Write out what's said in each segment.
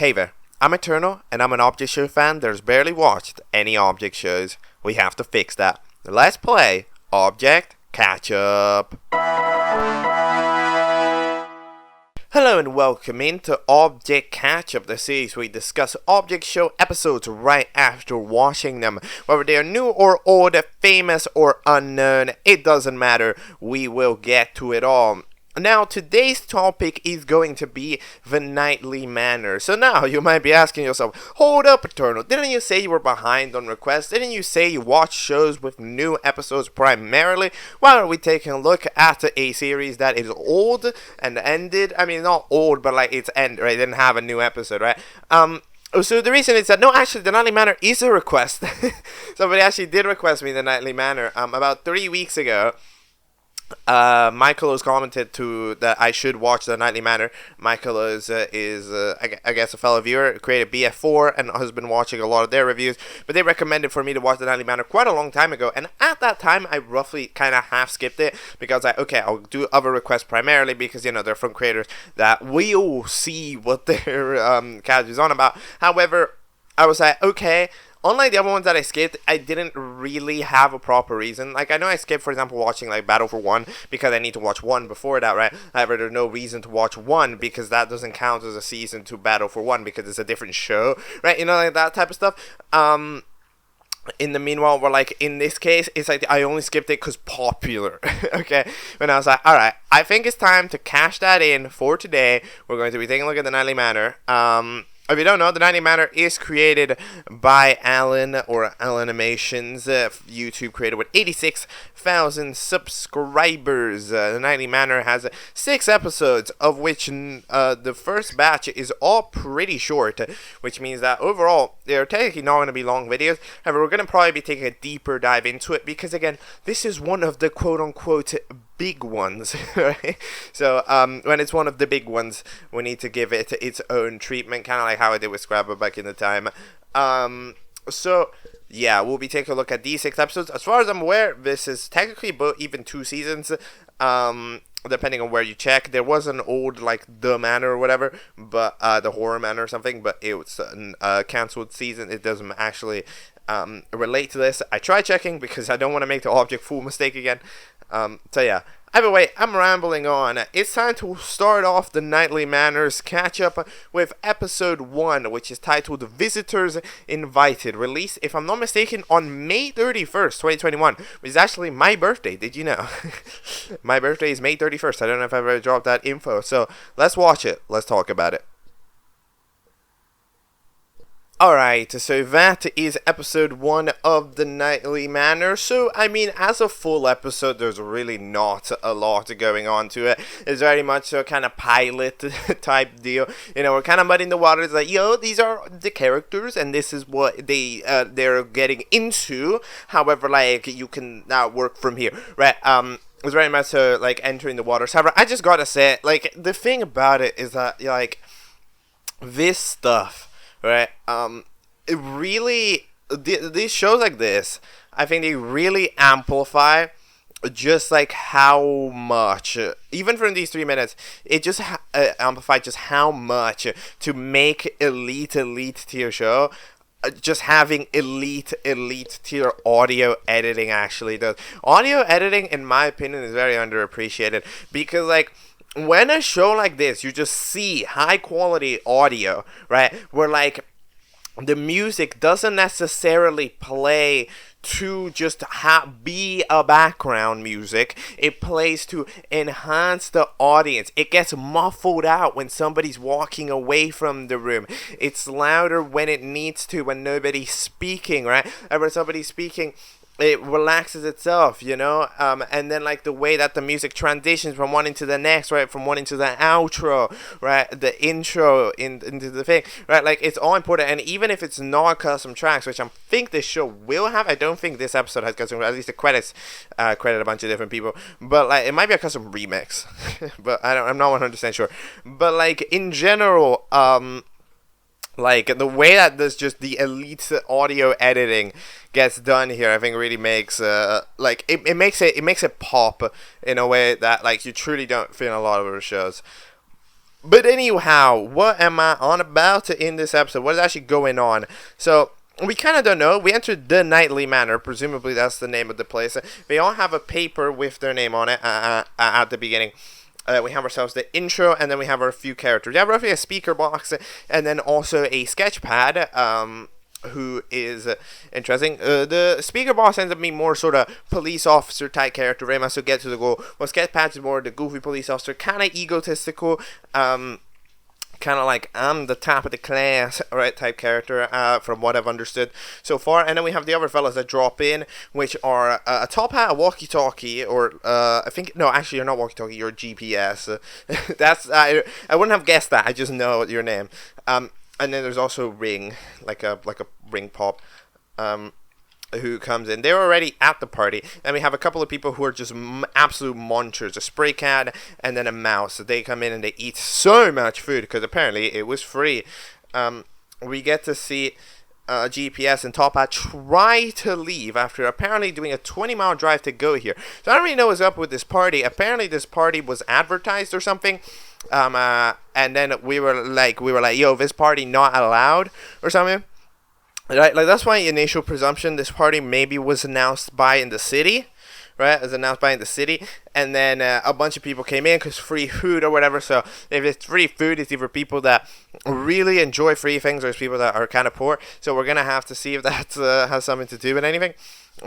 Hey there, I'm Eternal, and I'm an object show fan that's barely watched any object shows. We have to fix that. Let's play Object Catchup. Hello and welcome into Object Catchup, the series where we discuss object show episodes right after watching them. Whether they are new or old, famous or unknown, it doesn't matter. We will get to it all. Now, today's topic is going to be the Nightly Manor. So now, you might be asking yourself, hold up, Eternal, didn't you say you were behind on requests? Didn't you say you watch shows with new episodes primarily? Why are we taking a look at a series that is old and ended? I mean, not old, but like it's ended, right? It didn't have a new episode, right? So the reason is that, no, actually, the Nightly Manor is a request. Somebody actually did request me the Nightly Manor about 3 weeks ago. Michael has commented that I should watch the Nightly Manor. Michael is I guess a fellow viewer, created BF4 and has been watching a lot of their reviews, but they recommended for me to watch the Nightly Manor quite a long time ago, and at that time I roughly kind of half skipped it because I'll do other requests primarily because, you know, they're from creators that we'll see what their character is on about. However, I was like, okay. Unlike the other ones that I skipped, I didn't really have a proper reason. Like, I know I skipped, for example, watching, like, Battle for 1, because I need to watch 1 before that, right? However, there's no reason to watch 1, because that doesn't count as a season to Battle for 1, because it's a different show, right? You know, like, that type of stuff. In the meanwhile, we're like, in this case, it's like, I only skipped it because popular, okay? When I was like, alright, I think it's time to cash that in for today. We're going to be taking a look at the Nightly Manor. If you don't know, the Nightly Manor is created by Allenimations, YouTube creator with 86,000 subscribers. The Nightly Manor has 6 episodes, of which the first batch is all pretty short, which means that overall, they're technically not going to be long videos. However, we're going to probably be taking a deeper dive into it, because again, this is one of the quote-unquote big ones, right? So when it's one of the big ones, we need to give it its own treatment, kind of like how I did with Scrabble back in the time. So yeah, we'll be taking a look at these 6 episodes. As far as I'm aware, this is technically even 2 seasons, depending on where you check. There was an old, like, The Manor or whatever, but the Horror Manor or something, but it was a cancelled season. It doesn't actually relate to this. I tried checking because I don't want to make the object fool mistake again. So yeah, either way, I'm rambling on. It's time to start off the Nightly Manor's catch-up with episode 1, which is titled Visitors Invited, released, if I'm not mistaken, on May 31st, 2021, which is actually my birthday. Did you know? My birthday is May 31st. I don't know if I've ever dropped that info. So let's watch it. Let's talk about it. Alright, so that is episode 1 of the Nightly Manor. So, I mean, as a full episode, there's really not a lot going on to it. It's very much so kind of pilot type deal. You know, we're kind of muddying the waters, like, yo, these are the characters, and this is what they're getting into. However, like, you can now work from here, right? It's very much so, like, entering the waters. However, I just gotta say, like, the thing about it is that, like, this stuff, right, it really, these shows like this, I think they really amplify just, like, how much, even from these 3 minutes, it just amplified just how much to make elite tier show, just having elite tier audio editing actually does. Audio editing, in my opinion, is very underappreciated, because, like, when a show like this, you just see high quality audio, right, where, like, the music doesn't necessarily play to just be a background music. It plays to enhance the audience. It gets muffled out when somebody's walking away from the room. It's louder when it needs to, when nobody's speaking, right? And when somebody's speaking, it relaxes itself, you know, and then, like, the way that the music transitions from one into the next, right, from one into the outro, right, the intro into the thing, right, like, it's all important. And even if it's not custom tracks, which I think this show will have, I don't think this episode has custom, at least the credits credit a bunch of different people, but, like, it might be a custom remix, but I'm not 100% sure, but, like, in general, like, the way that this just the elite audio editing gets done here, I think really makes like it makes it pop in a way that, like, you truly don't feel in a lot of other shows. But anyhow, what am I on about in this episode? What is actually going on? So, we kind of don't know. We entered the Nightly Manor. Presumably, that's the name of the place. They all have a paper with their name on it at the beginning. We have ourselves the intro, and then we have our few characters. We have roughly a speaker box, and then also a sketch pad. Who is interesting. The speaker boss ends up being more sort of police officer type character, very much so get to the goal. Well, Sketchpad is more the goofy police officer, kind of egotistical, kind of like I'm the top of the class, right, type character, from what I've understood so far. And then we have the other fellas that drop in, which are a top hat, a walkie-talkie, or I think, no, actually you're not walkie-talkie, you're GPS. That's, I wouldn't have guessed that, I just know your name. And then there's also Ring, like a ring pop, who comes in. They're already at the party. And we have a couple of people who are just absolute monsters. A spray cat and then a mouse. So they come in and they eat so much food because apparently it was free. We get to see GPS and Top Hat try to leave after apparently doing a 20-mile drive to go here. So I don't really know what's up with this party. Apparently this party was advertised or something. And then we were like, yo, this party not allowed or something. Right, like that's my initial presumption. This party maybe was announced by in the city, right? It was announced by in the city, and then a bunch of people came in because free food or whatever. So if it's free food, it's either people that really enjoy free things or it's people that are kind of poor. So we're gonna have to see if that has something to do with anything.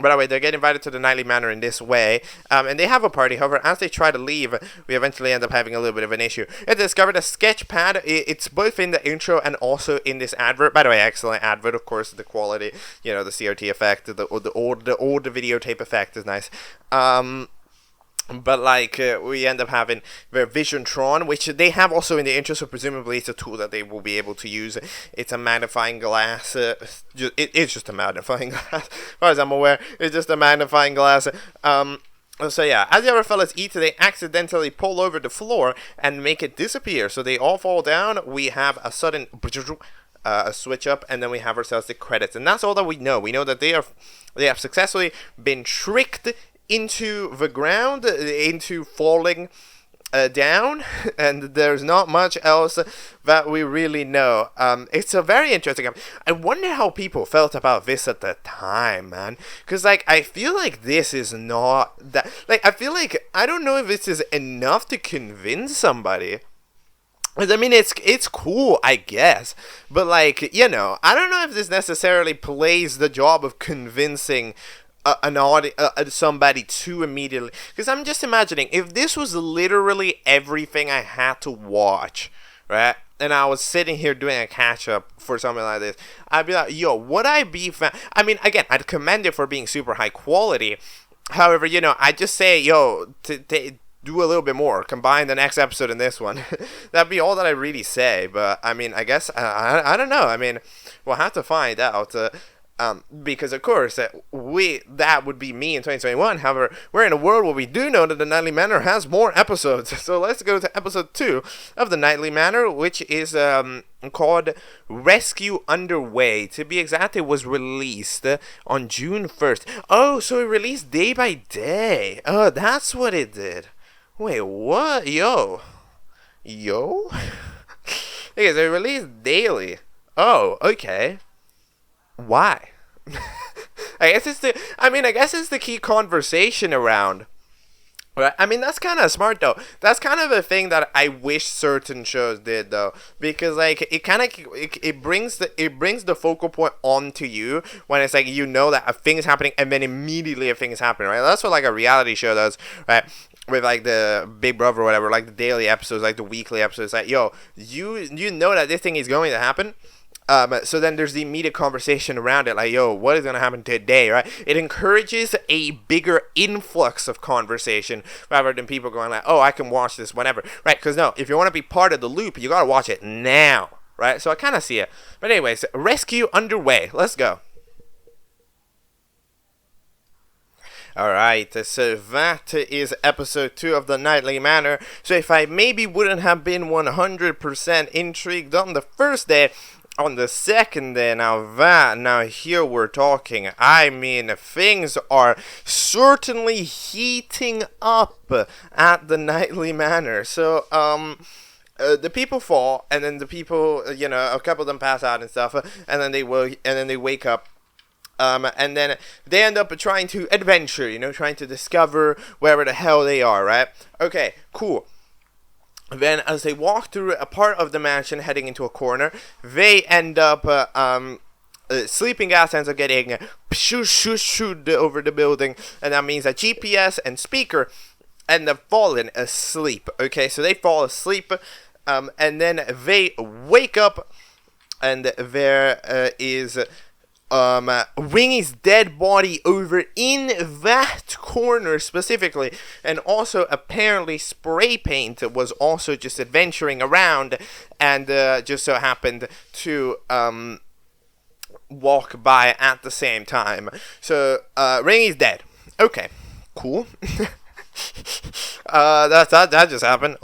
By the way, they get invited to the Nightly Manor in this way, and they have a party. However, as they try to leave, we eventually end up having a little bit of an issue. I discovered a sketch pad. It's both in the intro and also in this advert. By the way, excellent advert, of course. The quality, the CRT effect, the old videotape effect is nice. But like we end up having their Visiontron, which they have also in the intro, so presumably it's a tool that they will be able to use. It's a magnifying glass. It's just a magnifying glass, as far as I'm aware. It's just a magnifying glass. So yeah, as the other fellas eat, they accidentally pull over the floor and make it disappear. So they all fall down. We have a sudden a switch up, and then we have ourselves the credits, and that's all that we know. We know that they have successfully been tricked into the ground, into falling down, and there's not much else that we really know. It's a very interesting. I wonder how people felt about this at the time, man. Because like I feel like this is not that. Like I feel like I don't know if this is enough to convince somebody. I mean, it's cool, I guess, but like I don't know if this necessarily plays the job of convincing somebody too immediately, because I'm just imagining if this was literally everything I had to watch, right? And I was sitting here doing a catch-up for something like this, I'd be like, yo, would I be I mean, again, I'd commend it for being super high quality. However, I just say, yo, do a little bit more, combine the next episode and this one. That'd be all that I really say. But I mean, I guess I don't know. I mean, we'll have to find out. Because of course that would be me in 2021. However, we're in a world where we do know that the Nightly Manor has more episodes. So let's go to episode 2 of the Nightly Manor, which is called Rescue Underway. To be exact, it was released on June 1st. Oh, so it released day by day. Oh, that's what it did. Wait, what? Yo? Okay, so it released daily. Oh, okay. Why? I guess it's the key conversation around. Right? I mean, that's kind of smart though. That's kind of a thing that I wish certain shows did though, because like it brings the focal point onto you when it's like that a thing is happening and then immediately a thing is happening, right? That's what like a reality show does, right? With like the Big Brother or whatever, like the daily episodes, like the weekly episodes, like yo, you know that this thing is going to happen. So then there's the immediate conversation around it, like, yo, what is going to happen today, right? It encourages a bigger influx of conversation rather than people going like, oh, I can watch this whenever, right? Because no, if you want to be part of the loop, you got to watch it now, right? So I kind of see it. But anyways, Rescue Underway. Let's go. Alright, so that is episode 2 of the Nightly Manor. So if I maybe wouldn't have been 100% intrigued on the first day, on the second day, now here we're talking. I mean, things are certainly heating up at the Nightly Manor. So, the people fall, and then the people, a couple of them pass out and stuff, and then they wake up. And then they end up trying to adventure, trying to discover wherever the hell they are, right? Okay, cool. Then as they walk through a part of the mansion heading into a corner, they end up, sleeping gas ends up getting shooed over the building, and that means that GPS and speaker end up falling asleep. Okay, so they fall asleep, and then they wake up, and there is Wingy's dead body over in that corner specifically, and also apparently spray paint was also just adventuring around, and just so happened to walk by at the same time. So Wingy's dead. Okay, cool. That just happened.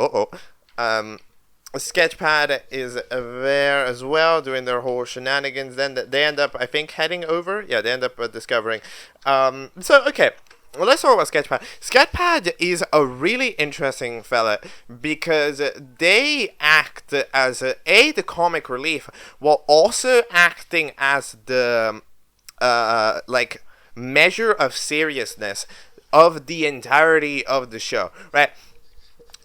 Sketchpad is there as well, doing their whole shenanigans. Then they end up, I think, heading over. Yeah, they end up discovering. Okay, well, let's talk about Sketchpad. Sketchpad is a really interesting fella because they act as the comic relief while also acting as the measure of seriousness of the entirety of the show, right?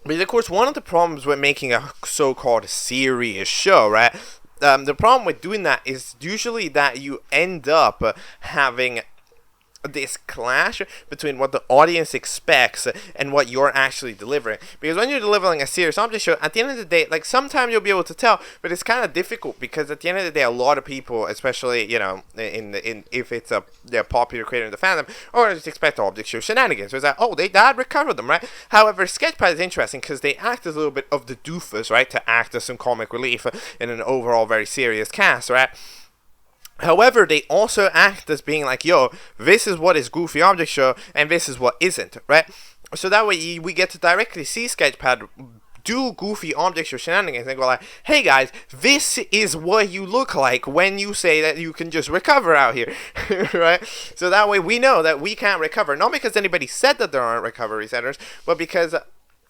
But of course, one of the problems with making a so-called serious show, right? The problem with doing that is usually that you end up having this clash between what the audience expects and what you're actually delivering. Because when you're delivering a serious object show, at the end of the day, like, sometimes you'll be able to tell, but it's kind of difficult because at the end of the day, a lot of people, especially, in if it's a popular creator in the fandom, or just expect object show shenanigans. So it's like, oh, they dad recovered them, right? However, Sketchpad is interesting because they act as a little bit of the doofus, right? To act as some comic relief in an overall very serious cast, right? However, they also act as being like, yo, this is what is Goofy Object Show, and this is what isn't, right? So that way we get to directly see Sketchpad do Goofy Object Show shenanigans and go like, hey guys, this is what you look like when you say that you can just recover out here, right? So that way we know that we can't recover, not because anybody said that there aren't recovery centers, but because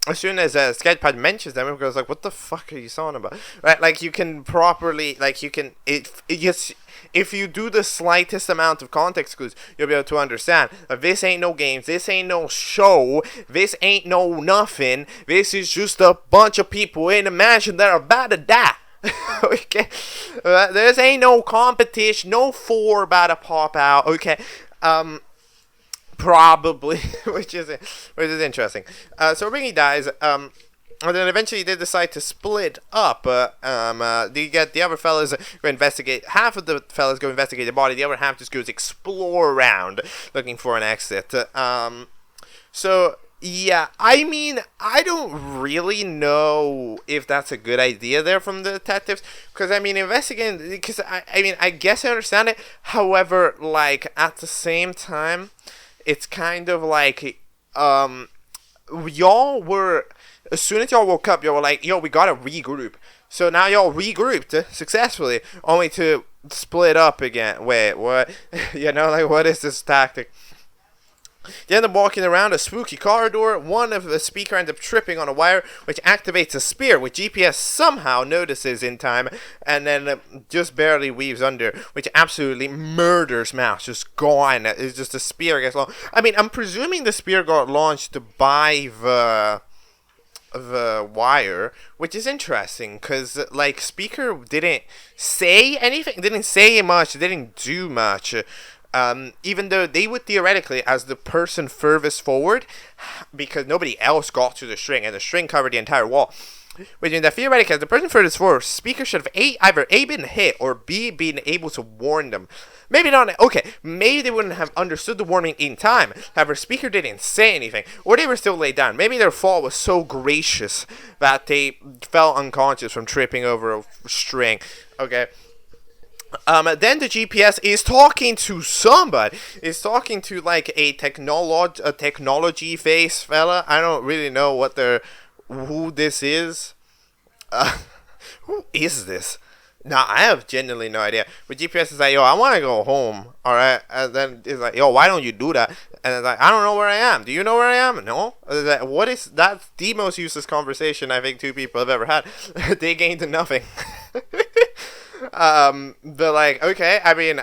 as soon as Sketchpad mentions them, everyone goes like, what the fuck are you talking about, right? Like, you can properly, like, you can, if you do the slightest amount of context clues, you'll be able to understand that this ain't no games, this ain't no show, this ain't no nothing, this is just a bunch of people in a mansion that are about to die. Okay, this ain't no competition, no four about to pop out. Okay, probably, which is interesting. So Ringy dies. And then eventually they decide to split up. They get the other fellas go investigate. Half of the fellas go investigate the body. The other half just goes explore around, looking for an exit. So yeah, I mean, I don't really know if that's a good idea there from the detectives, because I mean, investigating. Because I guess I understand it. However, like, at the same time, it's kind of like y'all were. As soon as y'all woke up, y'all were like, yo, we gotta regroup. So now y'all regrouped successfully, only to split up again. Wait, what? Like, what is this tactic? They end up walking around a spooky corridor. One of the speaker ends up tripping on a wire, which activates a spear, which GPS somehow notices in time, and then just barely weaves under, which absolutely murders Mouse. Just gone. It's just a spear gets launched. I mean, I'm presuming the spear got launched by the wire, which is interesting because, like, speaker didn't say anything, didn't say much, didn't do much, even though they would theoretically, as the person furthest forward, because nobody else got to the string and the string covered the entire wall, which means that theoretically, as the person furthest forward, speaker should have either A, been hit, or B, been able to warn them. Maybe not. Okay, maybe they wouldn't have understood the warning in time. However, speaker didn't say anything, or they were still laid down. Maybe their fall was so gracious that they fell unconscious from tripping over a string. Okay. Then the GPS is talking to somebody. It's talking to like a technology face fella. I don't really know who this is. Who is this? No, I have genuinely no idea. But GPS is like, yo, I want to go home, all right? And then it's like, yo, why don't you do that? And it's like, I don't know where I am. Do you know where I am? No. Like, what is that's the most useless conversation I think two people have ever had. They gained nothing. But like, okay, I mean,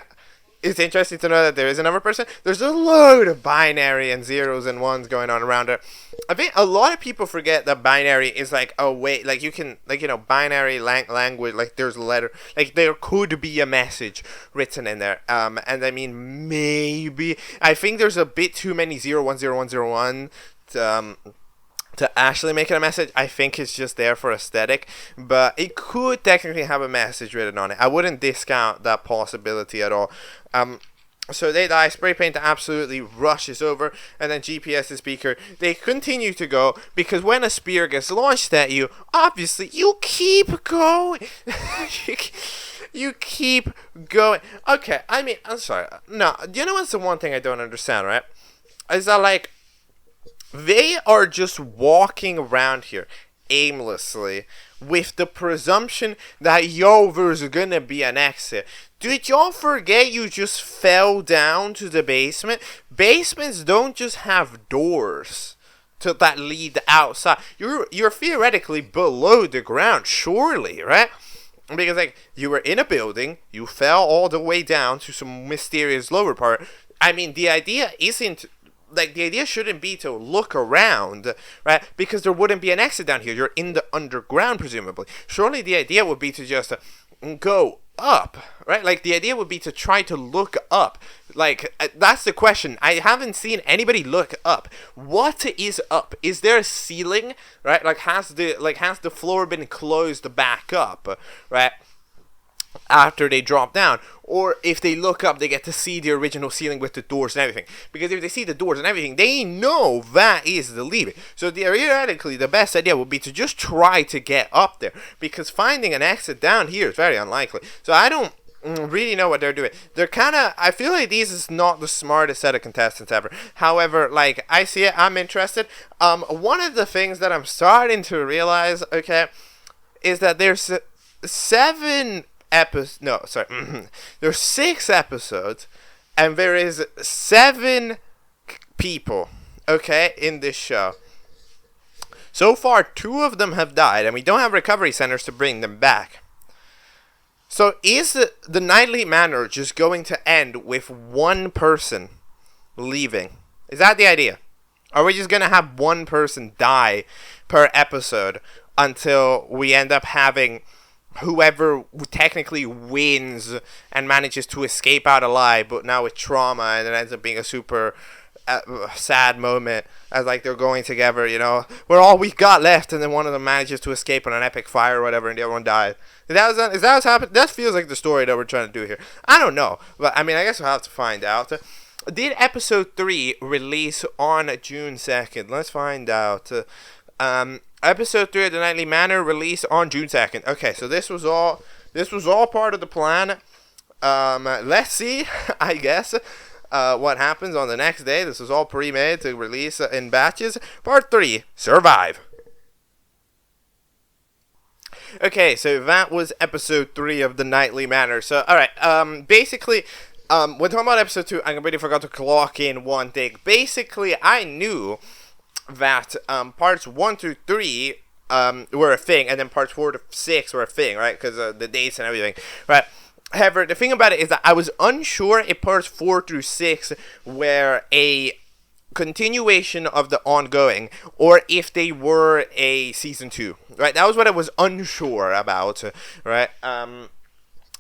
it's interesting to know that there is another person. There's a load of binary and zeros and ones going on around her. I think a lot of people forget that binary is like a way, like you can, like, you know, binary language, like there's a letter, like there could be a message written in there. And I mean, maybe, I think there's a bit too many 010101 to actually make it a message. I think it's just there for aesthetic, but it could technically have a message written on it. I wouldn't discount that possibility at all. So they die, spray paint absolutely rushes over, and then GPS the speaker. They continue to go, because when a spear gets launched at you, obviously you keep going. You keep going. Okay, I mean, I'm sorry. No, you know what's the one thing I don't understand, right? Is that, like, they are just walking around here aimlessly with the presumption that, yo, there's gonna be an exit. Did y'all forget you just fell down to the basement? Basements don't just have doors that lead outside. You're theoretically below the ground, surely, right? Because, like, you were in a building, you fell all the way down to some mysterious lower part. I mean, the idea isn't, like, the idea shouldn't be to look around, right? Because there wouldn't be an exit down here. You're in the underground, presumably. Surely the idea would be to just go up, right? Like, the idea would be to try to look up. Like, that's the question. I haven't seen anybody look up. What is up? Is there a ceiling, right? Like, has the floor been closed back up, right? After they drop down, or if they look up, they get to see the original ceiling with the doors and everything. Because if they see the doors and everything, they know that is the lever. So theoretically, the best idea would be to just try to get up there, because finding an exit down here is very unlikely. So I don't really know what they're doing. They're kind of, I feel like this is not the smartest set of contestants ever. However, like, I see it, I'm interested. One of the things that I'm starting to realize, okay, is that there's there's 6 episodes, and there is 7 people, okay, in this show. So far, 2 of them have died, and we don't have recovery centers to bring them back. So is the Nightly Manor just going to end with one person leaving? Is that the idea? Are we just going to have one person die per episode until we end up having whoever technically wins and manages to escape out alive, but now with trauma, and it ends up being a super sad moment as, like, they're going together, you know, we're all we got left, and then one of them manages to escape on an epic fire or whatever, and the other one dies. Is that what's happened? That feels like the story that we're trying to do here. I don't know, but I mean, I guess we'll have to find out. Did episode 3 release on June 2nd? Let's find out. Episode 3 of the Nightly Manor released on June 2nd. Okay, so this was all part of the plan. Let's see, I guess, what happens on the next day. This was all pre-made to release in batches. Part 3, Survive. Okay, so that was episode 3 of the Nightly Manor. So, alright, basically, when talking about episode 2, I completely forgot to clock in one thing. Basically, I knew that parts 1 through 3 were a thing, and then parts 4 to 6 were a thing, right? Because the dates and everything, right? However, the thing about it is that I was unsure if parts 4 through 6 were a continuation of the ongoing, or if they were a season 2, right? That was what I was unsure about, right?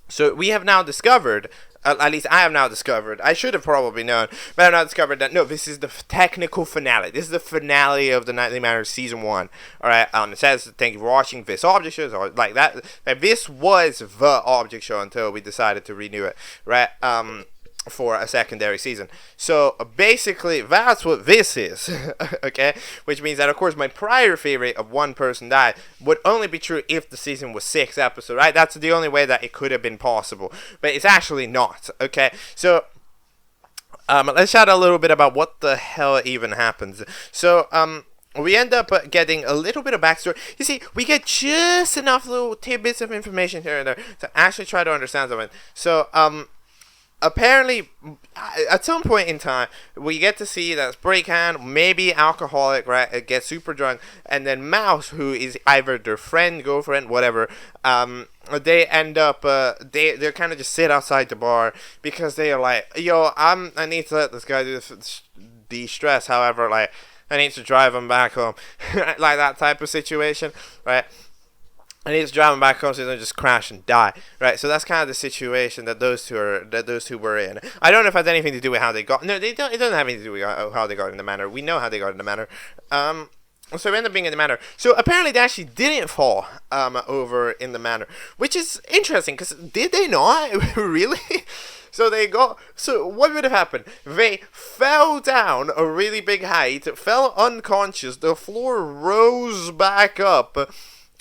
So we have now discovered, at least I have now discovered, I should have probably known, but I have now discovered that, no, this is the technical finale. This is the finale of the Nightly Manor Season 1. Alright, it says, thank you for watching this object show, or like that. This was the object show until we decided to renew it, right? For a secondary season. So basically that's what this is. Okay, which means that, of course, my prior theory of one person died would only be true if the season was 6 episodes, right? That's the only way that it could have been possible, but it's actually not. Okay, so let's chat a little bit about what the hell even happens. So we end up getting a little bit of backstory. You see, we get just enough little tidbits of information here and there to actually try to understand something. So, apparently, at some point in time, we get to see that Spraycan, maybe alcoholic, right, gets super drunk, and then Mouse, who is either their friend, girlfriend, whatever, they end up, they're kind of just sit outside the bar, because they are like, yo, I need to let this guy do this de-stress, however, like, I need to drive him back home, like that type of situation, right? I need to drive him back home so he doesn't just crash and die, right? So that's kind of the situation that those two were in. I don't know if it has anything to do with how they got. No, they don't. It doesn't have anything to do with how they got in the manor. We know how they got in the manor. So we end up being in the manor. So apparently they actually didn't fall over in the manor, which is interesting because did they not really? So what would have happened? They fell down a really big height, fell unconscious. The floor rose back up,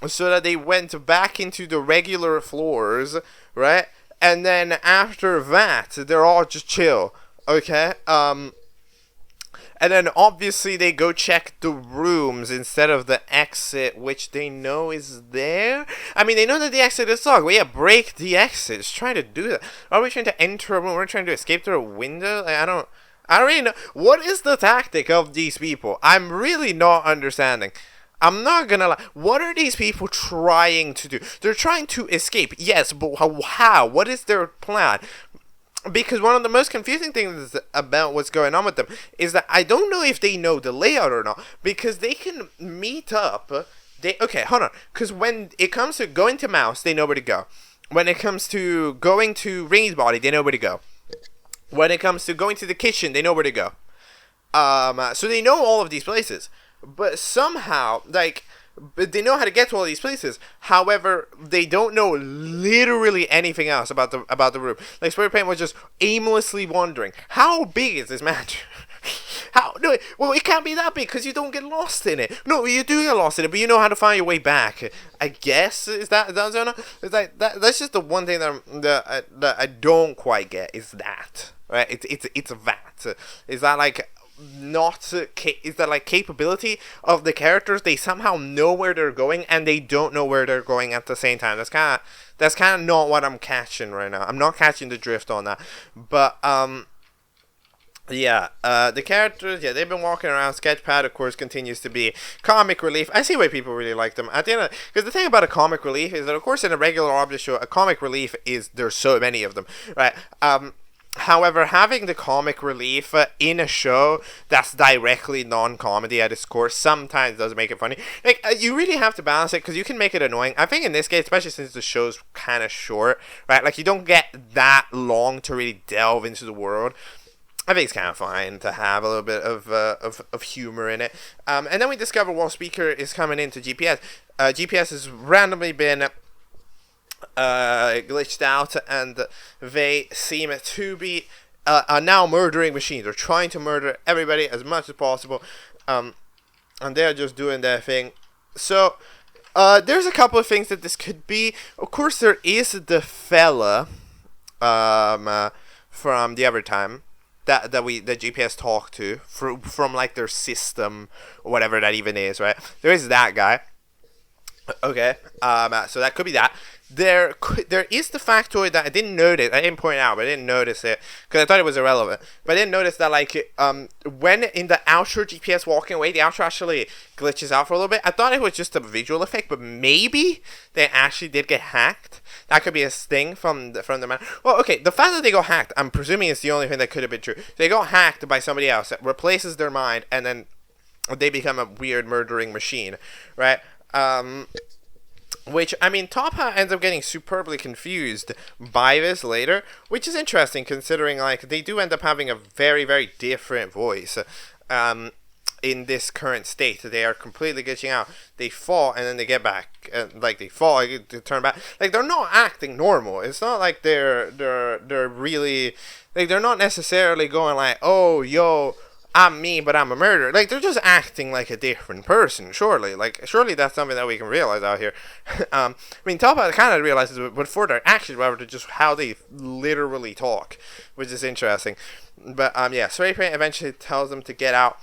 so that they went back into the regular floors, right? And then after that, they're all just chill, okay? And then obviously they go check the rooms instead of the exit, which they know is there. I mean, they know that the exit is locked. Well, yeah, break the exit. Just try to do that. Are we trying to enter a room? We're trying to escape through a window? Like, I don't really know. What is the tactic of these people? I'm really not understanding. I'm not gonna lie. What are these people trying to do? They're trying to escape. Yes, but how? What is their plan? Because one of the most confusing things about what's going on with them is that I don't know if they know the layout or not. Because they can meet up. Okay, hold on. Because when it comes to going to Mouse, they know where to go. When it comes to going to Ringy's body, they know where to go. When it comes to going to the kitchen, they know where to go. So they know all of these places. But somehow, like, they know how to get to all these places. However, they don't know literally anything else about the room. Like, Spray Paint was just aimlessly wandering. How big is this mansion? Well, it can't be that big because you don't get lost in it. No, you do get lost in it, but you know how to find your way back. I guess is that it's like that. That's just the one thing that I don't quite get is that, right? It's that. Is that like? Is that like capability of the characters? They somehow know where they're going and they don't know where they're going at the same time. That's kind of not what I'm catching right now. I'm not catching the drift on that. But the characters, they've been walking around. Sketchpad, of course, continues to be comic relief. I see why people really like them. At the end, because the thing about a comic relief is that, of course, in a regular object show, a comic relief is there's so many of them, right? However, having the comic relief in a show that's directly non-comedy at its core sometimes does make it funny. Like, you really have to balance it because you can make it annoying. I think in this case, especially since the show's kind of short, right? Like, you don't get that long to really delve into the world. I think it's kind of fine to have a little bit of humor in it. And then we discover while Speaker is coming into GPS, GPS has randomly been glitched out, and they seem to be a now murdering machine. They're trying to murder everybody as much as possible, and they're just doing their thing. So there's a couple of things that this could be. Of course, there is the fella from the other time that GPS talked to from like their system or whatever that even is, right? There is that guy. Okay, so that could be that. There is the factoid that I didn't notice. I didn't point out, but I didn't notice it because I thought it was irrelevant. But I didn't notice that, like, when in the outro GPS walking away, the outro actually glitches out for a little bit. I thought it was just a visual effect, but maybe they actually did get hacked. That could be a thing from the man. Well, okay, the fact that they got hacked, I'm presuming is the only thing that could have been true. They got hacked by somebody else that replaces their mind, and then they become a weird murdering machine, right? Which, I mean, Top Hat ends up getting superbly confused by this later, which is interesting considering, like, they do end up having a very, very different voice in this current state. They are completely glitching out. They fall, and then they get back. Like, they fall, they turn back. Like, they're not acting normal. It's not like they're really... Like, they're not necessarily going like, oh, yo... I'm me, but I'm a murderer. Like, they're just acting like a different person, surely. Like, surely that's something that we can realize out here. I mean, Top Hat kind of realizes it, but for their actions, rather, just how they literally talk, which is interesting. But, yeah, Spray Paint eventually tells them to get out.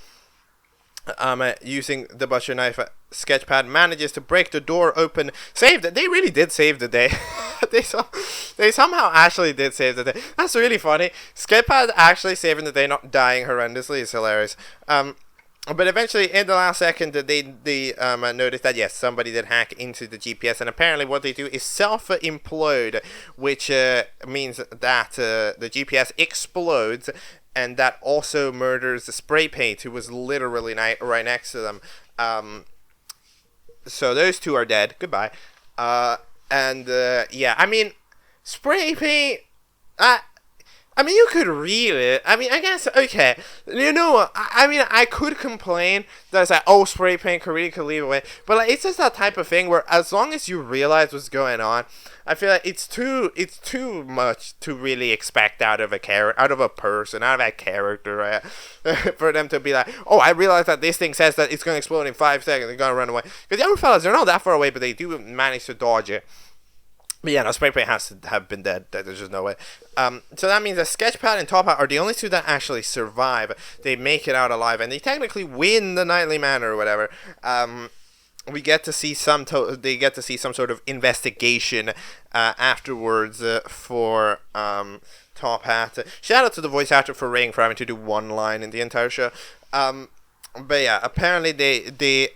using the butcher knife, Sketchpad manages to break the door open. Saved it. They really did save the day. They somehow actually did save the day. That's really funny. Sketchpad actually saving the day, not dying horrendously, is hilarious. But eventually, in the last second, they noticed that yes, somebody did hack into the GPS, and apparently what they do is self-implode, which means that the GPS explodes, and that also murders the spray paint, who was literally right next to them. So those two are dead. Goodbye. Yeah, I mean, spray paint. I mean, you could read it. I mean, I guess, okay. You know what? I mean, I could complain that it's like, oh, spray paint could leave away. But, like, it's just that type of thing where as long as you realize what's going on, I feel like it's too much to really expect out of a person, out of a character, right? For them to be like, oh, I realize that this thing says that it's going to explode in 5 seconds. They're going to run away. Because the other fellas, they're not that far away, but they do manage to dodge it. But yeah, no, spray paint has to have been dead. There's just no way. So that means that Sketchpad and Top Hat are the only two that actually survive. They make it out alive, and they technically win the Nightly Manor or whatever. We get to see they get to see some sort of investigation afterwards for Top Hat. Shout out to the voice actor for Ring for having to do one line in the entire show. But yeah, apparently they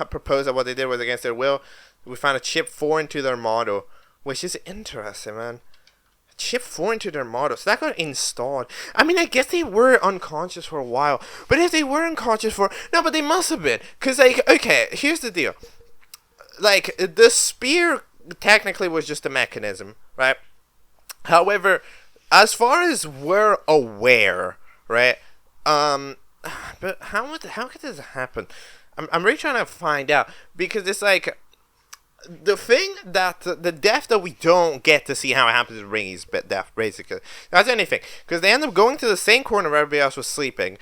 proposed that what they did was against their will. We found a chip 4 into their model. Which is interesting, man. Chip 4 into their model. So that got installed. I mean, I guess they were unconscious for a while. But if they were unconscious no, but they must have been. Because, like, okay, here's the deal. Like, the spear technically was just a mechanism, right? However, as far as we're aware, right? But how could this happen? I'm really trying to find out. Because it's like, the thing that the death that we don't get to see how it happens is Ringy's death, basically. That's anything, because they end up going to the same corner where everybody else was sleeping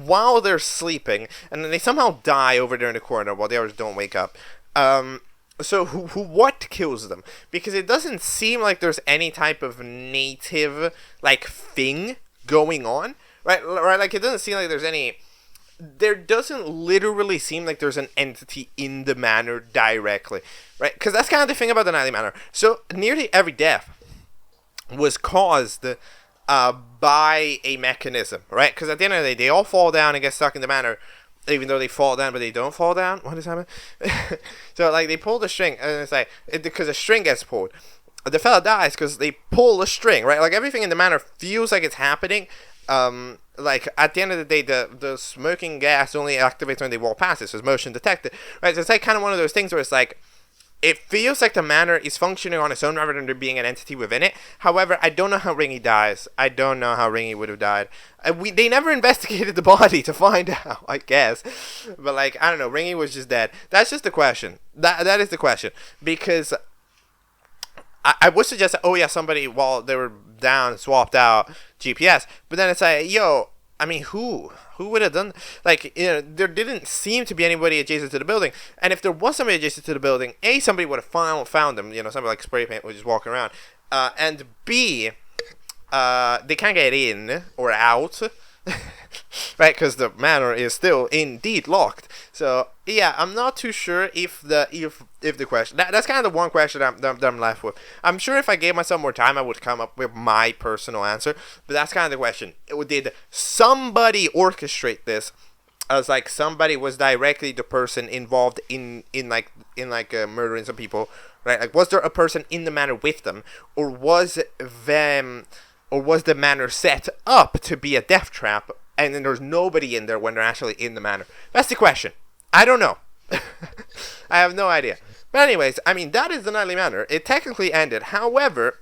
while they're sleeping, and then they somehow die over there in the corner while the others don't wake up. So what kills them? Because it doesn't seem like there's any type of native like thing going on, right? Like it doesn't seem like there's any. There doesn't literally seem like there's an entity in the manor directly, right? Because that's kind of the thing about the Nightly Manor. So nearly every death was caused by a mechanism, right? Because at the end of the day, they all fall down and get stuck in the manor, even though they fall down, but they don't fall down. What is happening? So like they pull the string, and it's like because a string gets pulled, the fella dies because they pull the string, right? Like everything in the manor feels like it's happening. Like at the end of the day, the smoking gas only activates when they walk past it, so it's motion detected, right? So it's like kind of one of those things where it's like it feels like the manor is functioning on its own rather than there being an entity within it. However, I don't know how Ringy dies. I don't know how Ringy would have died. They never investigated the body to find out, I guess. But like I don't know, Ringy was just dead. That's just the question. That is the question, because I would suggest that, oh yeah, somebody while they were down swapped out GPS, but then it's like, yo, I mean, who would have done, like, you know, there didn't seem to be anybody adjacent to the building, and if there was somebody adjacent to the building, A, somebody would have found them, you know, somebody like spray paint was just walking around, and B, they can't get in or out, right, because the manor is still indeed locked. So yeah, I'm not too sure if the question that's kind of the one question that I'm left with. I'm sure if I gave myself more time, I would come up with my personal answer. But that's kind of the question. Did somebody orchestrate this? As like somebody was directly the person involved in murdering some people, right? Like, was there a person in the manor with them, or was the manor set up to be a death trap, and then there's nobody in there when they're actually in the manor? That's the question. I don't know. I have no idea. But anyways, I mean, that is the Nightly Manor. It technically ended. However,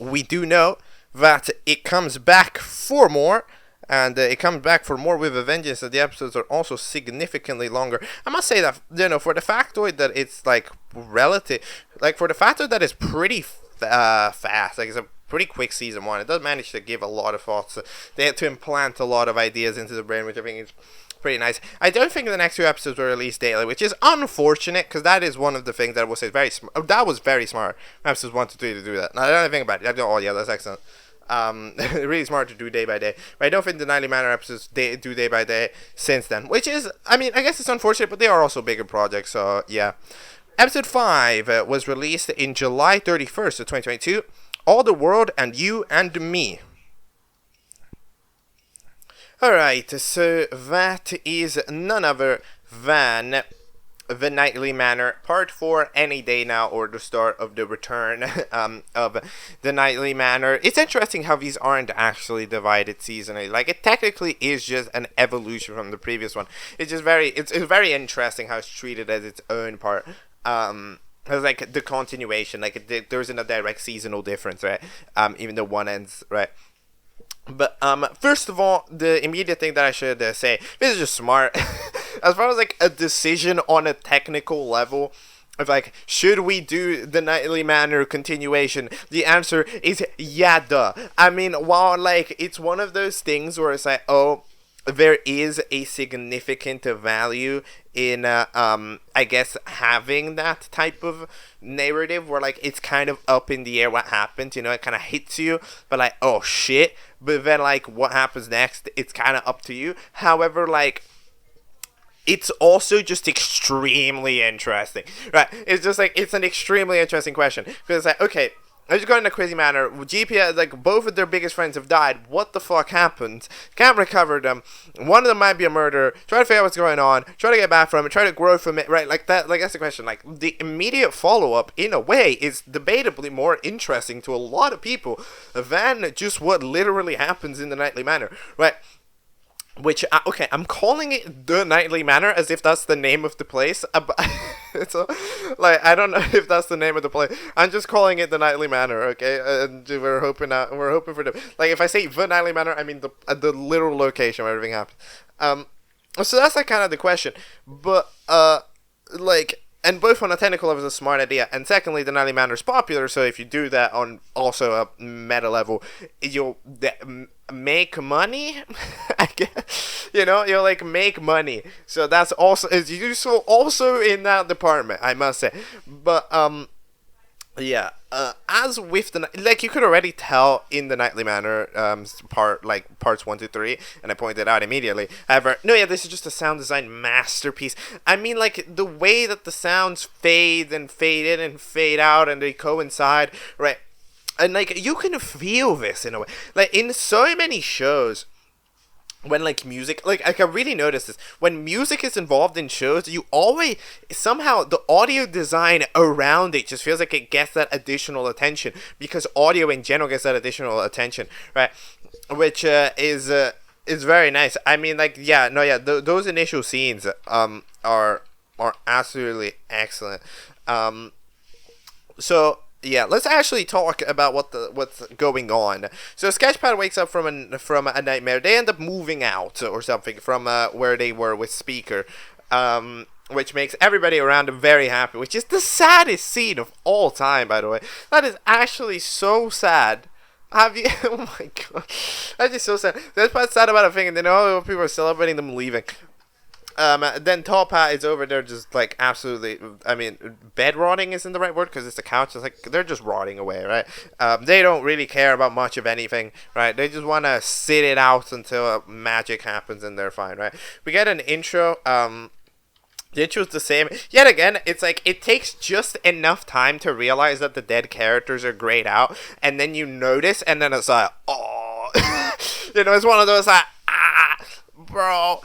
we do know that it comes back for more, and it comes back for more with a vengeance, and the episodes are also significantly longer. I must say that, you know, for the factoid that it's, like, relative, like, for the factoid that is pretty fast, like, it's a pretty quick season 1, it does manage to give a lot of thoughts. They had to implant a lot of ideas into the brain, which I think is pretty nice. I don't think the next 2 episodes were released daily, which is unfortunate, because that is one of the things that I will say that was very smart. Episodes 1 to 3 to do that. Now, I don't think about it. I go, oh yeah, that's excellent. Really smart to do day by day. But I don't think the Nightly Manor episodes they do day by day since then, which is, I mean, I guess it's unfortunate, but they are also bigger projects. So yeah. Episode 5 was released in July 31st of 2022. All the World and You and Me. Alright, so that is none other than The Nightly Manor, Part 4, any day now, or the start of the return of The Nightly Manor. It's interesting how these aren't actually divided seasonally. Like, it technically is just an evolution from the previous one. It's just it's very interesting how it's treated as its own part. It's like the continuation, like there isn't a direct seasonal difference, right? Even though one ends, right? But first of all, the immediate thing that I should say, this is just smart. As far as like a decision on a technical level, of like, should we do the Nightly Manor continuation? The answer is yeah, duh. I mean, while like it's one of those things where it's like, oh, there is a significant value in I guess having that type of narrative where like it's kind of up in the air what happens, you know, it kind of hits you, but like, oh shit, but then like what happens next, it's kind of up to you. However, like, it's also just extremely interesting, right? It's just like, it's an extremely interesting question because it's like, okay, I just got in a crazy manner. GPS, like, both of their biggest friends have died. What the fuck happened? Can't recover them. One of them might be a murderer. Try to figure out what's going on. Try to get back from it. Try to grow from it. Right? Like that. Like, that's the question. Like, the immediate follow-up, in a way, is debatably more interesting to a lot of people than just what literally happens in the Nightly Manor. Right? Which, okay, I'm calling it The Nightly Manor as if that's the name of the place. It's like, I don't know if that's the name of the place. I'm just calling it The Nightly Manor, okay? And we're hoping for them. Like, if I say The Nightly Manor, I mean the literal location where everything happens. So that's like kind of the question. But, like, and both on a technical level is a smart idea, and secondly, the Nightly Manor is popular, so if you do that on also a meta level, you'll make money, I guess, you know, you'll like make money, so that's also is useful also in that department, I must say. But yeah, as with the, like, you could already tell in the Nightly Manor parts 1 to 3, and I pointed out immediately. However, no, yeah, this is just a sound design masterpiece. I mean, like, the way that the sounds fade and fade in and fade out and they coincide, right? And like, you can feel this in a way, like in so many shows. When like music, like I can really notice this, when music is involved in shows, you always, somehow the audio design around it just feels like it gets that additional attention, because audio in general gets that additional attention, right? Which is very nice. I mean, like, yeah, no, yeah, those initial scenes are absolutely excellent. So yeah, let's actually talk about what's going on. So Sketchpad wakes up from a nightmare. They end up moving out or something from where they were with Speaker, which makes everybody around them very happy. Which is the saddest scene of all time, by the way. That is actually so sad. Have you? Oh my god, that's just so sad. That's what's sad about a thing, and then all people are celebrating them leaving. Then Tall Pat is over there just like absolutely, I mean, bed rotting isn't the right word because it's a couch. It's like they're just rotting away, right? They don't really care about much of anything, right? They just want to sit it out until magic happens and they're fine, right? We get an intro. The intro's the same. Yet again, it's like it takes just enough time to realize that the dead characters are grayed out, and then you notice, and then it's like, oh, you know, it's one of those like, bro.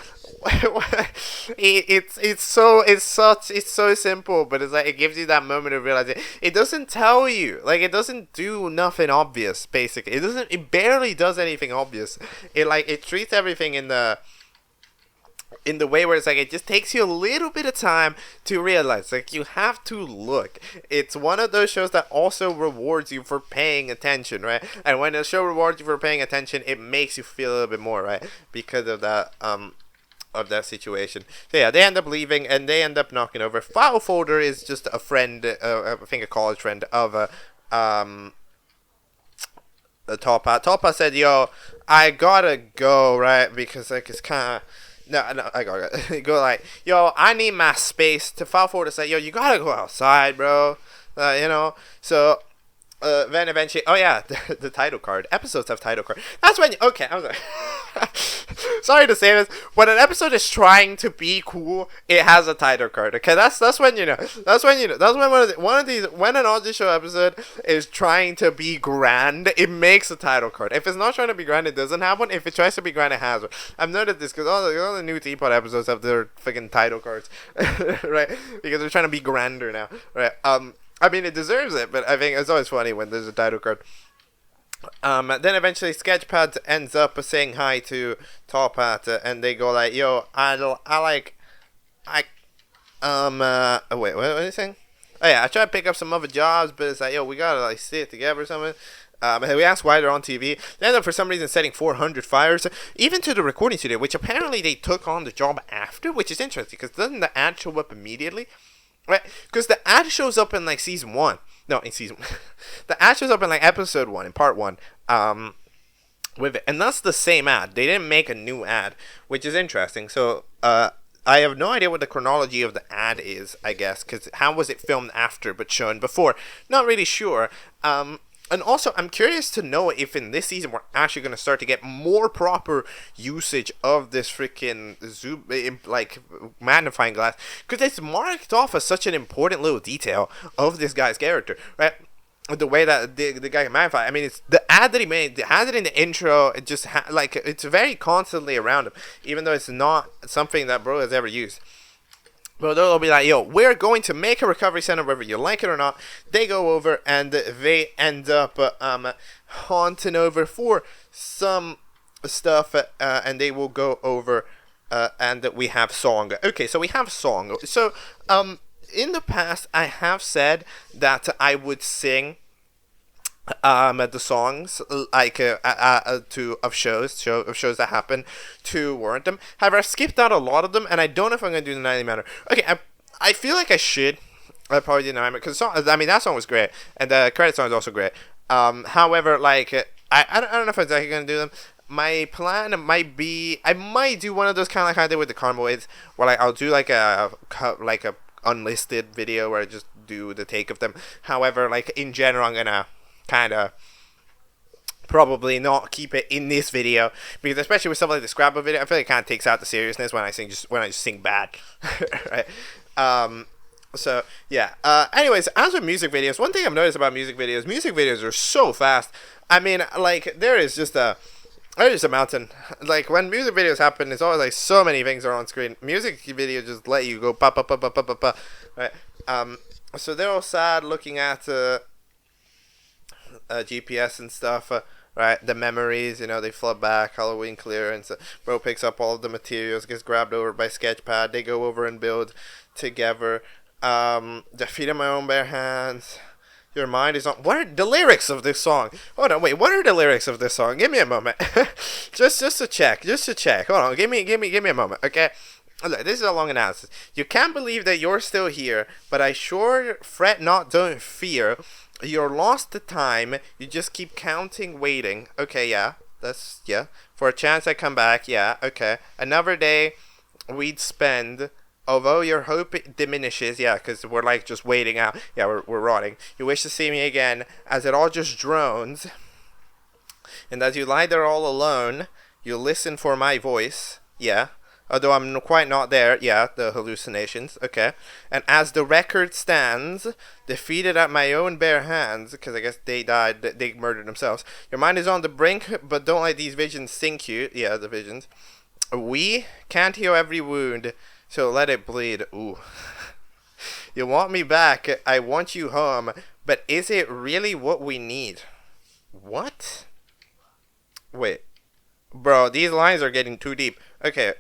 it's so simple, but it's like it gives you that moment of realizing it doesn't tell you, like, it doesn't do nothing obvious. Basically, it barely does anything obvious. It treats everything in the way where it's like it just takes you a little bit of time to realize, like, you have to look. It's one of those shows that also rewards you for paying attention, right? And when a show rewards you for paying attention, it makes you feel a little bit more, right? Because of that situation. So yeah, they end up leaving and they end up knocking over. File folder is just a friend, I think a college friend of Topa. Topa said, "Yo, I gotta go, right? Because like it's kind of." No, I gotta go. Like, yo, I need my space. To File folder say, yo, you gotta go outside, bro. You know. So then eventually, oh yeah, the title card. Episodes have title card. That's when, okay, I was like, sorry to say this, when an episode is trying to be cool, it has a title card. Okay, that's when you know. That's when one of these, when an audio show episode is trying to be grand, it makes a title card. If it's not trying to be grand, it doesn't have one. If it tries to be grand, it has one. I've noted this because all the new Teapot episodes have their freaking title cards, right? Because they're trying to be grander now, right? I mean, it deserves it, but I think it's always funny when there's a title card. Then eventually Sketchpad ends up saying hi to Top Hat, and they go like, "Yo, wait, what are you saying? Oh yeah, I tried to pick up some other jobs, but it's like, yo, we gotta like see it together or something." And we asked why they're on TV. They end up for some reason setting 400 fires, even to the recording studio, which apparently they took on the job after, which is interesting because doesn't the ad show up immediately? Right, because the ad shows up in like season 1. No, in season the ad shows up in like episode 1, in part 1. With it, and that's the same ad. They didn't make a new ad, which is interesting. So, I have no idea what the chronology of the ad is. I guess because how was it filmed after but shown before? Not really sure. And also, I'm curious to know if in this season we're actually going to start to get more proper usage of this freaking zoom, like, magnifying glass. Because it's marked off as such an important little detail of this guy's character, right? The way that the guy can magnify. I mean, it's the ad that he made, it has it in the intro, it just, like, it's very constantly around him. Even though it's not something that bro has ever used. Well, they'll be like, yo, we're going to make a recovery center whether you like it or not. They go over and they end up haunting over for some stuff, and they will go over and we have song. Okay, so we have song. So in the past, I have said that I would sing the songs like of shows that happen to warrant them. However, I skipped out a lot of them, and I don't know if I'm gonna do the Nightly Manor. Okay, I feel like I should. I probably did Nightly Manor because I mean that song was great, and the credit song is also great. However, like I don't know if I'm exactly gonna do them. My plan might be I might do one of those kind of like I did with the Carmelades, where like I'll do like a unlisted video where I just do the take of them. However, like in general, I'm gonna kind of probably not keep it in this video because especially with stuff like the Scrabble video, I feel like it kind of takes out the seriousness when I just sing bad, right? So yeah. Anyways, as with music videos, one thing I've noticed about music videos are so fast. I mean, like there's just a mountain. Like when music videos happen, it's always like so many things are on screen. Music videos just let you go pa pa pa pa pa pa pa, right? So they're all sad looking at GPS and stuff, right? The memories, they flood back. Halloween clearance. Bro picks up all of the materials, gets grabbed over by Sketchpad. They go over and build together. Defeat in my own bare hands. Your mind is on. What are the lyrics of this song? Hold on, wait. What are the lyrics of this song? Give me a moment. just to check. Hold on. Give me a moment. Okay. Look, this is a long analysis. You can't believe that you're still here, but I sure fret not, don't fear. You're lost to time. You just keep counting, waiting. Okay, yeah. For a chance I come back. Yeah, okay. Another day we'd spend. Although your hope diminishes. Yeah, because we're like just waiting out. Yeah, we're rotting. You wish to see me again as it all just drones. And as you lie there all alone, you listen for my voice. Yeah. Although I'm quite not there. Yeah, the hallucinations. Okay. And as the record stands, defeated at my own bare hands, because I guess they died, they murdered themselves. Your mind is on the brink, but don't let these visions sink you. Yeah, the visions. We can't heal every wound, so let it bleed. Ooh. You want me back, I want you home, but is it really what we need? What? Wait. Bro, these lines are getting too deep. Okay,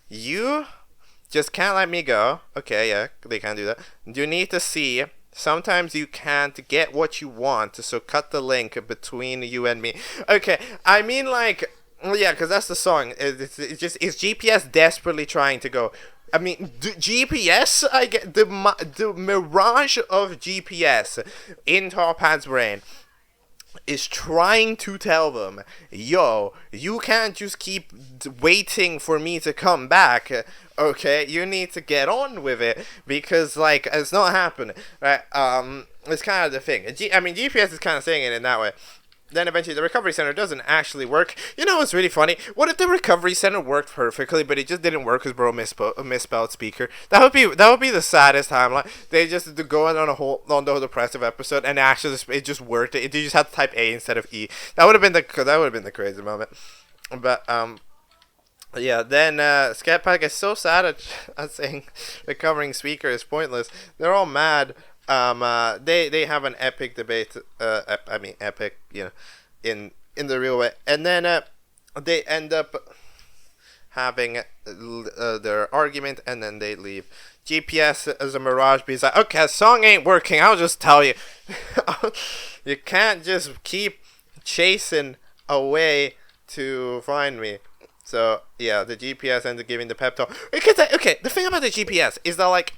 you just can't let me go. Okay, yeah, they can't do that. You need to see, sometimes you can't get what you want, so cut the link between you and me. Okay, I mean like, yeah, because that's the song. It's GPS desperately trying to go. I mean, GPS, I get the mirage of GPS in Top Hat's brain is trying to tell them, yo, you can't just keep waiting for me to come back, okay? You need to get on with it, because, like, it's not happening, right? It's kind of the thing. I mean, GPS is kind of saying it in that way. Then eventually the recovery center doesn't actually work. You know what's really funny? What if the recovery center worked perfectly, but it just didn't work because bro misspelled speaker? That would be the saddest timeline. They just go on on the depressive episode, and actually it just worked. You just had to type A instead of E. That would have been the crazy moment. But yeah, then Scatpack is so sad at saying recovering speaker is pointless. They're all mad. They have an epic debate. Epic, in the real way, and then they end up having their argument, and then they leave. GPS as a mirage be's like, okay, song ain't working. I'll just tell you, you can't just keep chasing away to find me. So yeah, the GPS ends up giving the pep talk. Because okay, the thing about the GPS is that like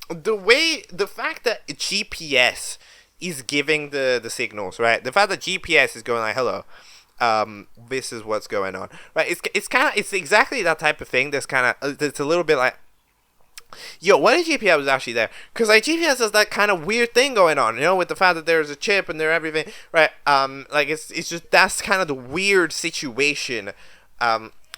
the fact that GPS is giving the signals, right? The fact that GPS is going like, hello, this is what's going on, right? It's exactly that type of thing. That's kind of it's a little bit like, yo, what if GPS was actually there? Because like GPS has that kind of weird thing going on, with the fact that there's a chip and there everything, right? Like it's just that's kind of the weird situation,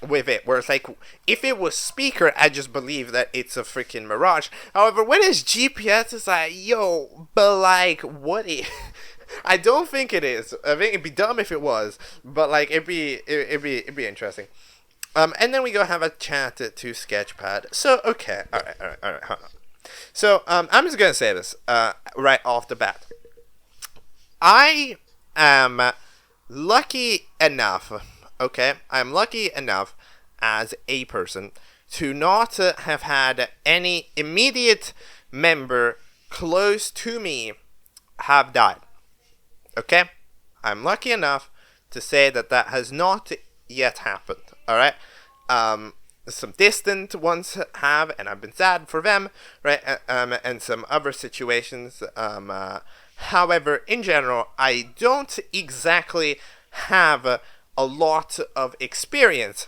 with it, where it's like, if it was speaker, I just believe that it's a freaking mirage. However, when it's GPS, it's like, yo, but like, what is? I don't think it is. I think it'd be dumb if it was, but like, it'd be interesting. And then we go have a chat to Sketchpad. So okay, all right. Hold on. So I'm just gonna say this right off the bat. I am lucky enough. Okay, I'm lucky enough as a person to not have had any immediate member close to me have died. Okay, I'm lucky enough to say that has not yet happened. All right, some distant ones have, and I've been sad for them, right? And some other situations. However, in general, I don't exactly have a lot of experience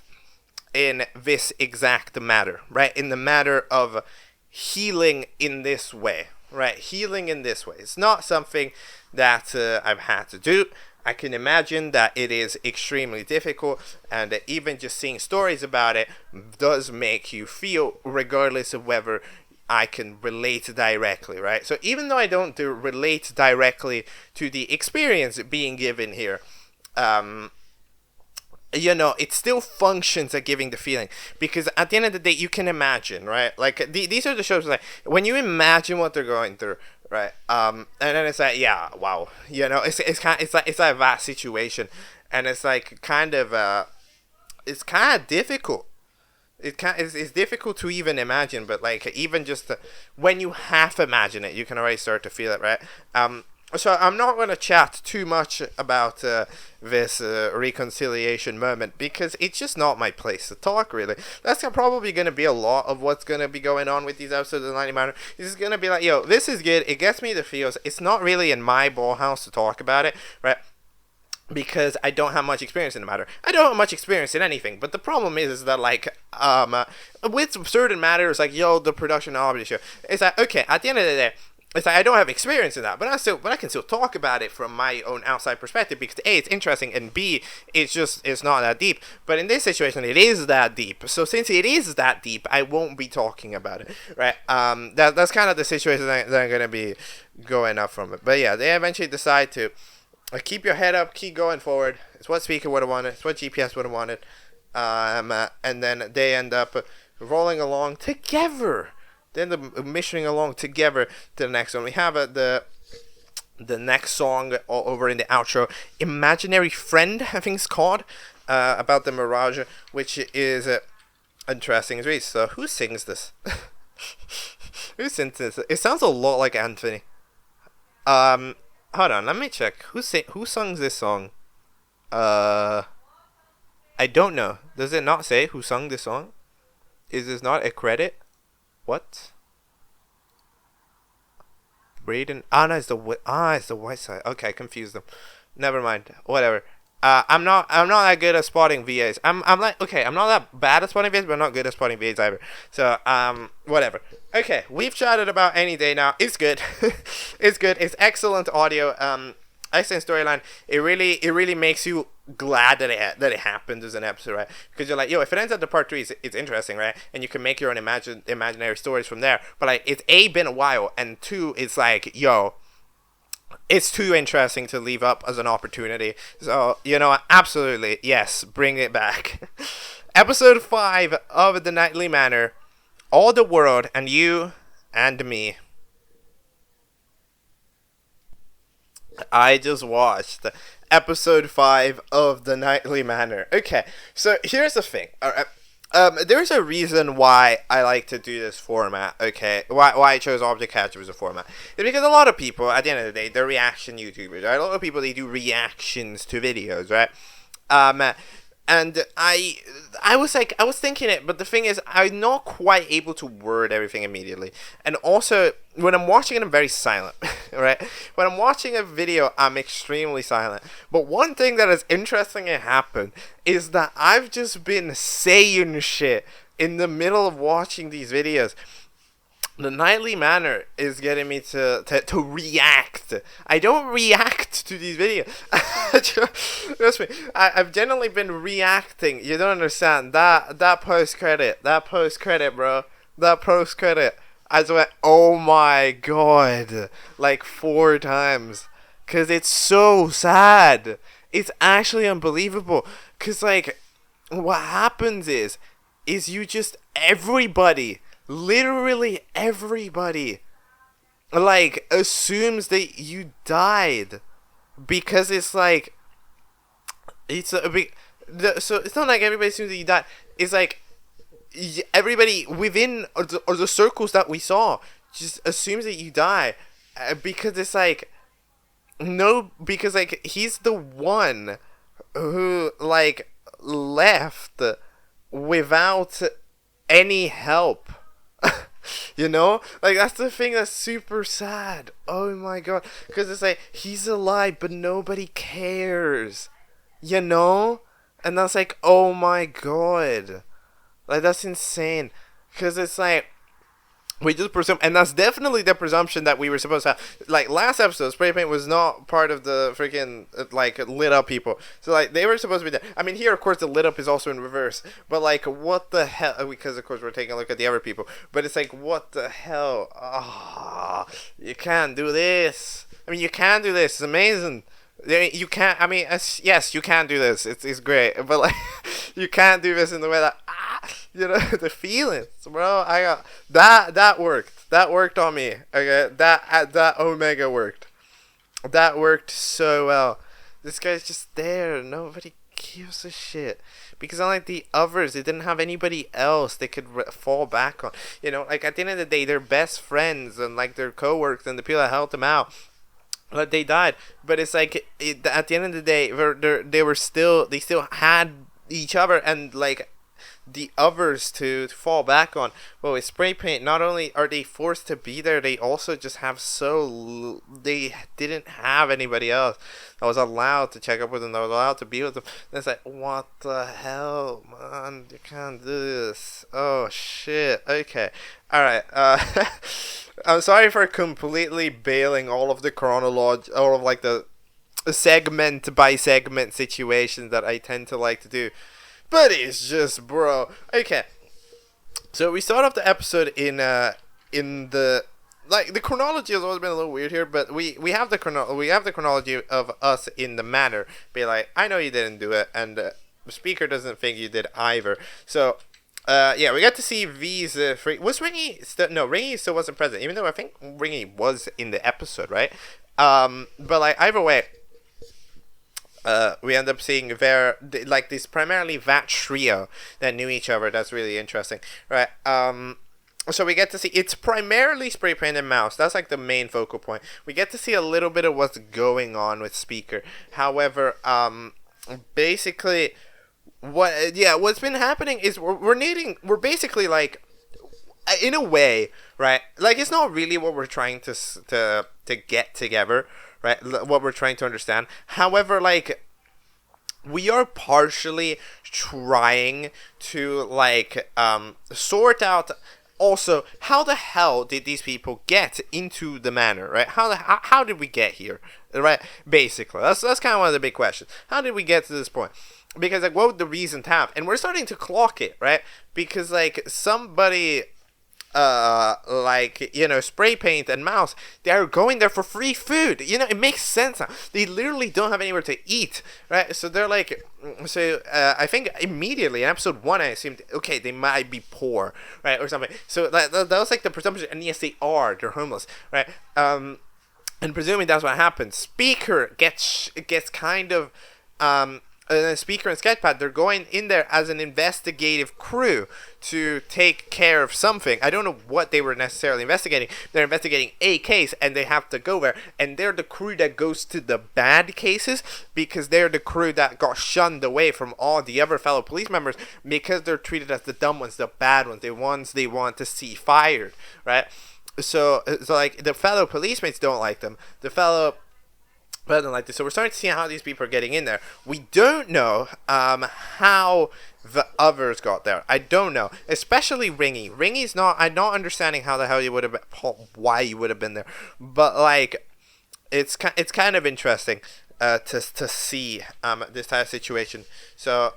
in this exact matter, right? In the matter of healing in this way, right? Healing in this way. It's not something that I've had to do. I can imagine that it is extremely difficult, and even just seeing stories about it does make you feel, regardless of whether I can relate directly, right? So even though I don't relate directly to the experience being given here, it still functions at giving the feeling, because at the end of the day, you can imagine, right? Like these are the shows like when you imagine what they're going through, right? And then it's like, yeah, wow, it's like a vast situation, and it's like kind of it's kind of difficult. It's difficult to even imagine, but like even just when you half imagine it, you can already start to feel it, right? So I'm not going to chat too much about this reconciliation moment, because it's just not my place to talk, really. That's probably going to be a lot of what's going to be going on with these episodes of Nightly Manor. This is going to be like, yo, this is good. It gets me the feels. It's not really in my ballhouse to talk about it, right? Because I don't have much experience in the matter. I don't have much experience in anything, but the problem is that, like, with certain matters, like, yo, the production of the show, it's like, okay, at the end of the day, it's like I don't have experience in that, but I can still talk about it from my own outside perspective, because A, it's interesting, and B, it's not that deep. But in this situation, it is that deep. So since it is that deep, I won't be talking about it, right? That's kind of the situation that I'm gonna be going up from it. But yeah, they eventually decide to keep your head up, keep going forward. It's what Speaker would have wanted. It's what GPS would have wanted. And then they end up rolling along together. Then the missioning along together to the next one. We have the next song over in the outro, Imaginary Friend, I think it's called, about the Mirage, which is interesting as well. So who sings this? Who sings this? It sounds a lot like Anthony. Hold on, let me check. Who sung this song? I don't know. Does it not say who sung this song? Is this not a credit? What? Braden? No, it's the white side. Okay, I confused them. Never mind. Whatever. I'm not that good at spotting VAs. I'm like, okay, I'm not that bad at spotting VAs, but I'm not good at spotting VAs either. So whatever. Okay, we've chatted about Any Day now. It's good. It's good. It's excellent audio. Excellent storyline. It really makes you glad that it happened as an episode, right? Because you're like, yo, if it ends up the part 3, it's interesting, right? And you can make your own imaginary stories from there. But like, it's been a while, and 2, it's like, yo, it's too interesting to leave up as an opportunity. So, absolutely, yes, bring it back. Episode 5 of the Nightly Manor. All the world and you and me. I just watched episode 5 of the Nightly Manor. Okay, so here's the thing. There's a reason why I like to do this format, okay? Why I chose Object Catchup as a format. It's because a lot of people, at the end of the day, they're reaction YouTubers, right? A lot of people, they do reactions to videos, right? And I was thinking it, but the thing is, I'm not quite able to word everything immediately. And also, when I'm watching it, I'm very silent, right? When I'm watching a video, I'm extremely silent. But one thing that has interestingly happened is that I've just been saying shit in the middle of watching these videos. The Nightly Manor is getting me to react. I don't react to these videos. Trust me, I've generally been reacting. You don't understand. That post-credit, bro. That post-credit. I just went, oh my god. Like 4 times. Because it's so sad. It's actually unbelievable. Because, like, what happens is you just, everybody, literally everybody, like, assumes that you died, because it's like, so it's not like everybody assumes that you died. It's like everybody within or the circles that we saw just assumes that you die, because it's like, no, because like he's the one who like left without any help. Like, that's the thing that's super sad. Oh my god, because it's like, he's alive but nobody cares, and that's like, oh my god, like, that's insane. Because it's like, we just presume, and that's definitely the presumption that we were supposed to have. Like, last episode, spray paint was not part of the freaking, like, lit up people. So, like, they were supposed to be there. I mean, here, of course, the lit up is also in reverse. But, like, what the hell? Because, of course, we're taking a look at the other people. But it's like, what the hell? You can't do this. I mean, you can do this. It's amazing. You can't, I mean, yes, you can do this. It's great. But, like, you can't do this in the way that, the feelings, bro. I got that worked. That worked on me. Okay, that Omega worked. That worked so well. This guy's just there. Nobody gives a shit, because unlike the others, they didn't have anybody else they could fall back on. Like, at the end of the day, they're best friends and like their coworkers and the people that helped them out. But they died. But it's like, at the end of the day, they still had each other and like the others to fall back on. Well, with spray paint, not only are they forced to be there, they also just have they didn't have anybody else that was allowed to check up with them, that was allowed to be with them. And it's like, what the hell, man? You can't do this. Oh shit. Okay. Alright. I'm sorry for completely bailing all of the chronology, all of like the segment by segment situations that I tend to like to do. But it's just, bro. Okay. So we start off the episode in the, like, the chronology has always been a little weird here, but we have the chronology of us in the manor. Be like, I know you didn't do it, and the speaker doesn't think you did either. So, yeah, we got to see V's was Ringy still? No, Ringy still wasn't present, even though I think Ringy was in the episode, right? But like, either way, we end up seeing this primarily that trio that knew each other. That's really interesting, right? So we get to see, it's primarily spray paint and mouse. That's like the main focal point. We get to see a little bit of what's going on with speaker. However, basically, what's been happening is we're basically like, in a way, right? Like, it's not really what we're trying to get together, right? What we're trying to understand. However, like, we are partially trying to like sort out also how the hell did these people get into the manor, right? How did we get here, right? Basically, that's kind of one of the big questions. How did we get to this point? Because like, what would the reason have? And we're starting to clock it, right? Because like somebody like, you know, Spray Paint and Mouse, they're going there for free food. You know, it makes sense now. They literally don't have anywhere to eat, right? So they're like, I think immediately in episode 1 I assumed, okay, they might be poor, right, or something. So that was like the presumption, and yes, they are. They're homeless, right? And presuming that's what happens, Speaker gets kind of Speaker and Sketchpad, they're going in there as an investigative crew to take care of something. I don't know what they were necessarily investigating. They're investigating a case, and they have to go there. And they're the crew that goes to the bad cases, because they're the crew that got shunned away from all the other fellow police members, because they're treated as the dumb ones, the bad ones, the ones they want to see fired, right? So like, the fellow policemen don't like them. The fellow Something like this. So we're starting to see how these people are getting in there. We don't know how the others got there. I don't know, especially Ringy. Ringy's not. I'm not understanding how the hell you would have why you would have been there. But like, it's kind of interesting to see this type of situation. So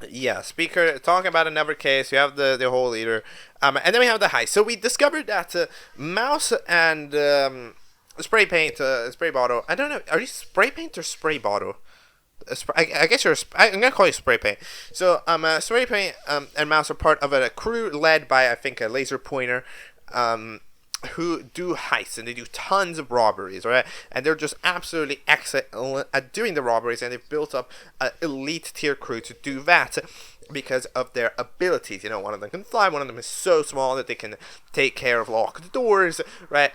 yeah, Speaker talking about another case. You have the whole leader, and then we have the heist. So we discovered that Mouse and Spray Paint, Spray Bottle. I don't know. Are you Spray Paint or Spray Bottle? I guess you're. I'm gonna call you Spray Paint. So Spray Paint and Mouse are part of a crew led by, I think, a laser pointer, who do heists, and they do tons of robberies, right? And they're just absolutely excellent at doing the robberies, and they've built up an elite tier crew to do that because of their abilities. You know, one of them can fly. One of them is so small that they can take care of locked doors, right?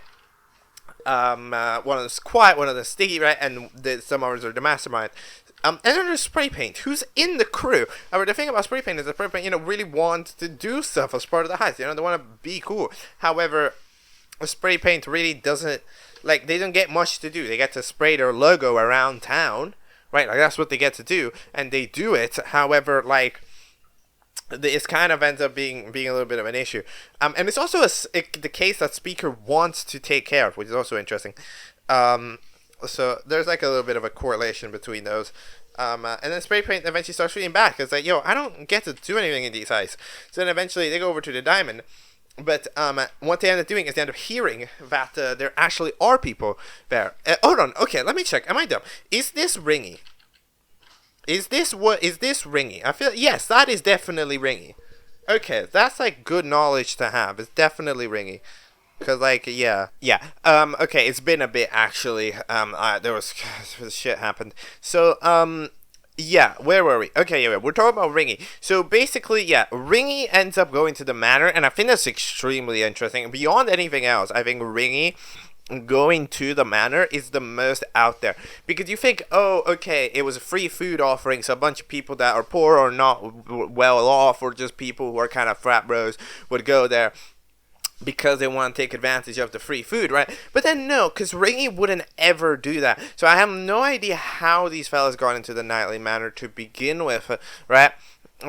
One of them's quiet, one of them's sticky, right? And some others are the mastermind. And then there's Spray Paint, who's in the crew. However, the thing about Spray Paint is that Spray Paint, you know, really wants to do stuff as part of the heist. You know, they want to be cool. However, Spray Paint really doesn't, like, they don't get much to do. They get to spray their logo around town, right? Like, that's what they get to do, and they do it. However, like, it kind of ends up being a little bit of an issue. And it's also the case that Speaker wants to take care of, which is also interesting. So there's like a little bit of a correlation between those. And then Spray Paint eventually starts feeling bad, because like, yo, I don't get to do anything in these heists. So then eventually they go over to the diamond. But what they end up doing is they end up hearing that there actually are people there. Hold on, okay, let me check. Am I dumb? Is this Ringy? Is this Ringy? I feel, yes, that is definitely Ringy. Okay, that's like good knowledge to have. It's definitely Ringy. Cause like, yeah. Okay, it's been a bit actually. There was shit happened. So yeah, where were we? Okay, yeah, we're talking about Ringy. So basically, yeah, Ringy ends up going to the manor, and I think that's extremely interesting. Beyond anything else, I think Ringy going to the manor is the most out there, because you think, oh, okay, it was a free food offering, so a bunch of people that are poor or not well off, or just people who are kind of frat bros would go there because they want to take advantage of the free food, right? But then no, because Ringy wouldn't ever do that. So I have no idea how these fellas got into the Nightly Manor to begin with, right?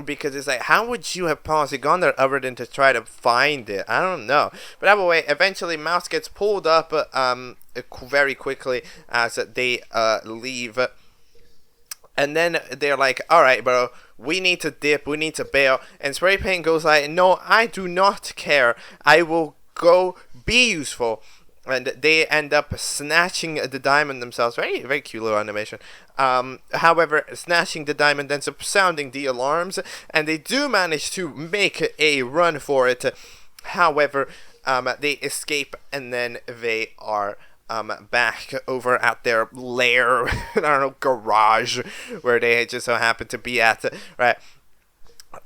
Because it's like, how would you have possibly gone there other than to try to find it? I don't know. But either way, eventually Mouse gets pulled up very quickly as they leave. And then they're like, alright, bro, we need to dip, we need to bail. And Spray Paint goes like, no, I do not care. I will go be useful. And they end up snatching the diamond themselves. Very, very cute little animation. However, snatching the diamond ends up sounding the alarms, and they do manage to make a run for it. However, they escape, and then they are back over at their lair, I don't know, garage, where they just so happen to be at, right?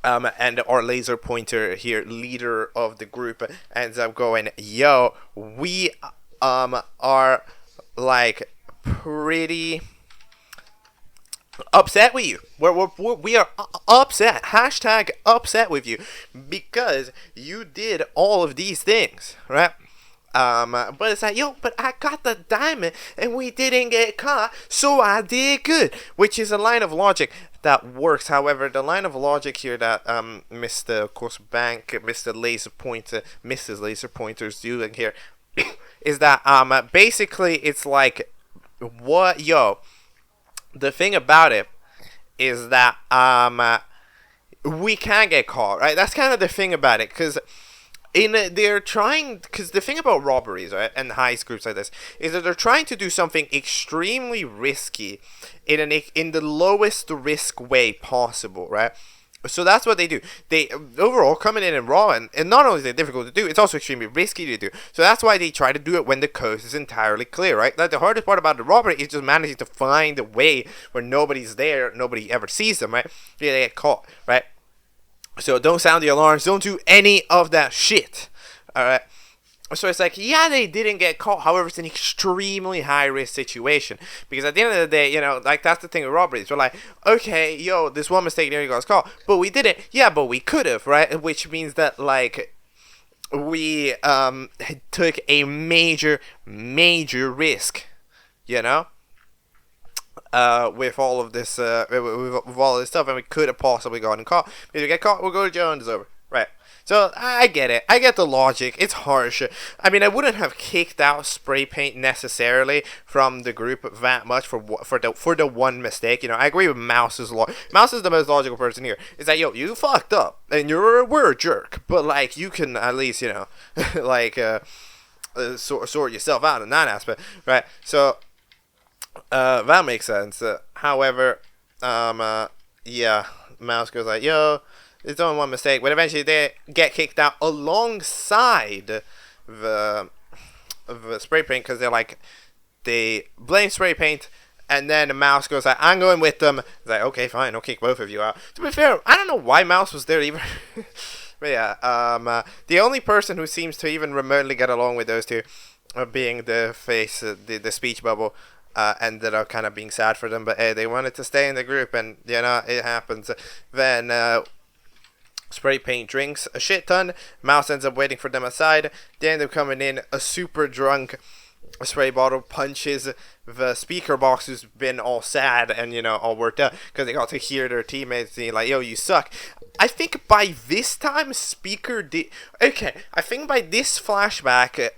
And our laser pointer here, leader of the group, ends up going, yo, we are like pretty upset with you. We are upset, hashtag upset with you, because you did all of these things, right? But it's like, yo, but I got the diamond and we didn't get caught, so I did good, which is a line of logic that works. However, the line of logic here that Mr. of course Bank, Mr. Laser Pointer, Mrs. Laser Pointer's doing here is that basically it's like, what, yo, the thing about it is that we can get caught, right? That's kind of the thing about it, because they're trying, because the thing about robberies, right, and heist groups like this is that they're trying to do something extremely risky in the lowest risk way possible, right? So that's what they do. They overall coming in and raw, and not only is it difficult to do, it's also extremely risky to do. So that's why they try to do it when the coast is entirely clear, right? Like the hardest part about the robbery is just managing to find a way where nobody's there, nobody ever sees them, right? Yeah, they get caught, right? So don't sound the alarms. Don't do any of that shit, all right? So it's like, yeah, they didn't get caught. However, it's an extremely high-risk situation. Because at the end of the day, you know, like, that's the thing with robberies. We're like, okay, yo, this one mistake nearly got us caught. But we didn't. Yeah, but we could have, right? Which means that, like, we took a major, major risk, you know? With all of this, with all of this stuff. And we could have possibly gotten caught. If we get caught, we'll go to jail and it's over. Right. So, I get it. I get the logic. It's harsh. I mean, I wouldn't have kicked out Spray Paint necessarily from the group that much for the one mistake. You know, I agree with Mouse's Mouse is the most logical person here. It's like, yo, you fucked up, and we're a jerk. But, like, you can at least, you know, like, sort yourself out in that aspect. Right? So, that makes sense. However, yeah, Mouse goes like, yo, it's only one mistake, but eventually they get kicked out alongside the Spray Paint, because they blame Spray Paint, and then the Mouse goes like, I'm going with them. It's like, okay, fine, I'll kick both of you out. To be fair, I don't know why Mouse was there either. But yeah, the only person who seems to even remotely get along with those two, being the face, the speech bubble, ended up kind of being sad for them, but hey, they wanted to stay in the group, and you know, it happens. Then Spray Paint drinks a shit ton. Mouse ends up waiting for them outside. They end up coming in. A super drunk Spray Bottle punches the speaker box, who's been all sad and, you know, all worked out because they got to hear their teammates being like, yo, you suck. I think by this time Speaker did... Okay, I think by this flashback,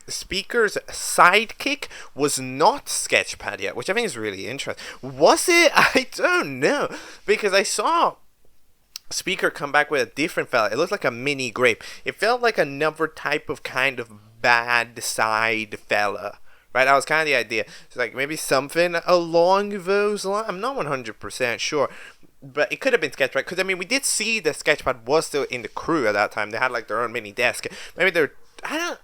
Speaker's sidekick was not Sketchpad yet, which I think is really interesting. Was it? I don't know, because I saw Speaker come back with a different fella. It looked like a mini grape. It felt like another type of kind of bad side fella, right? That was kind of the idea. It's like maybe something along those lines. I'm not 100% sure, but it could have been Sketchpad, because I mean, we did see that Sketchpad was still in the crew at that time. They had like their own mini desk. Maybe they're, I don't,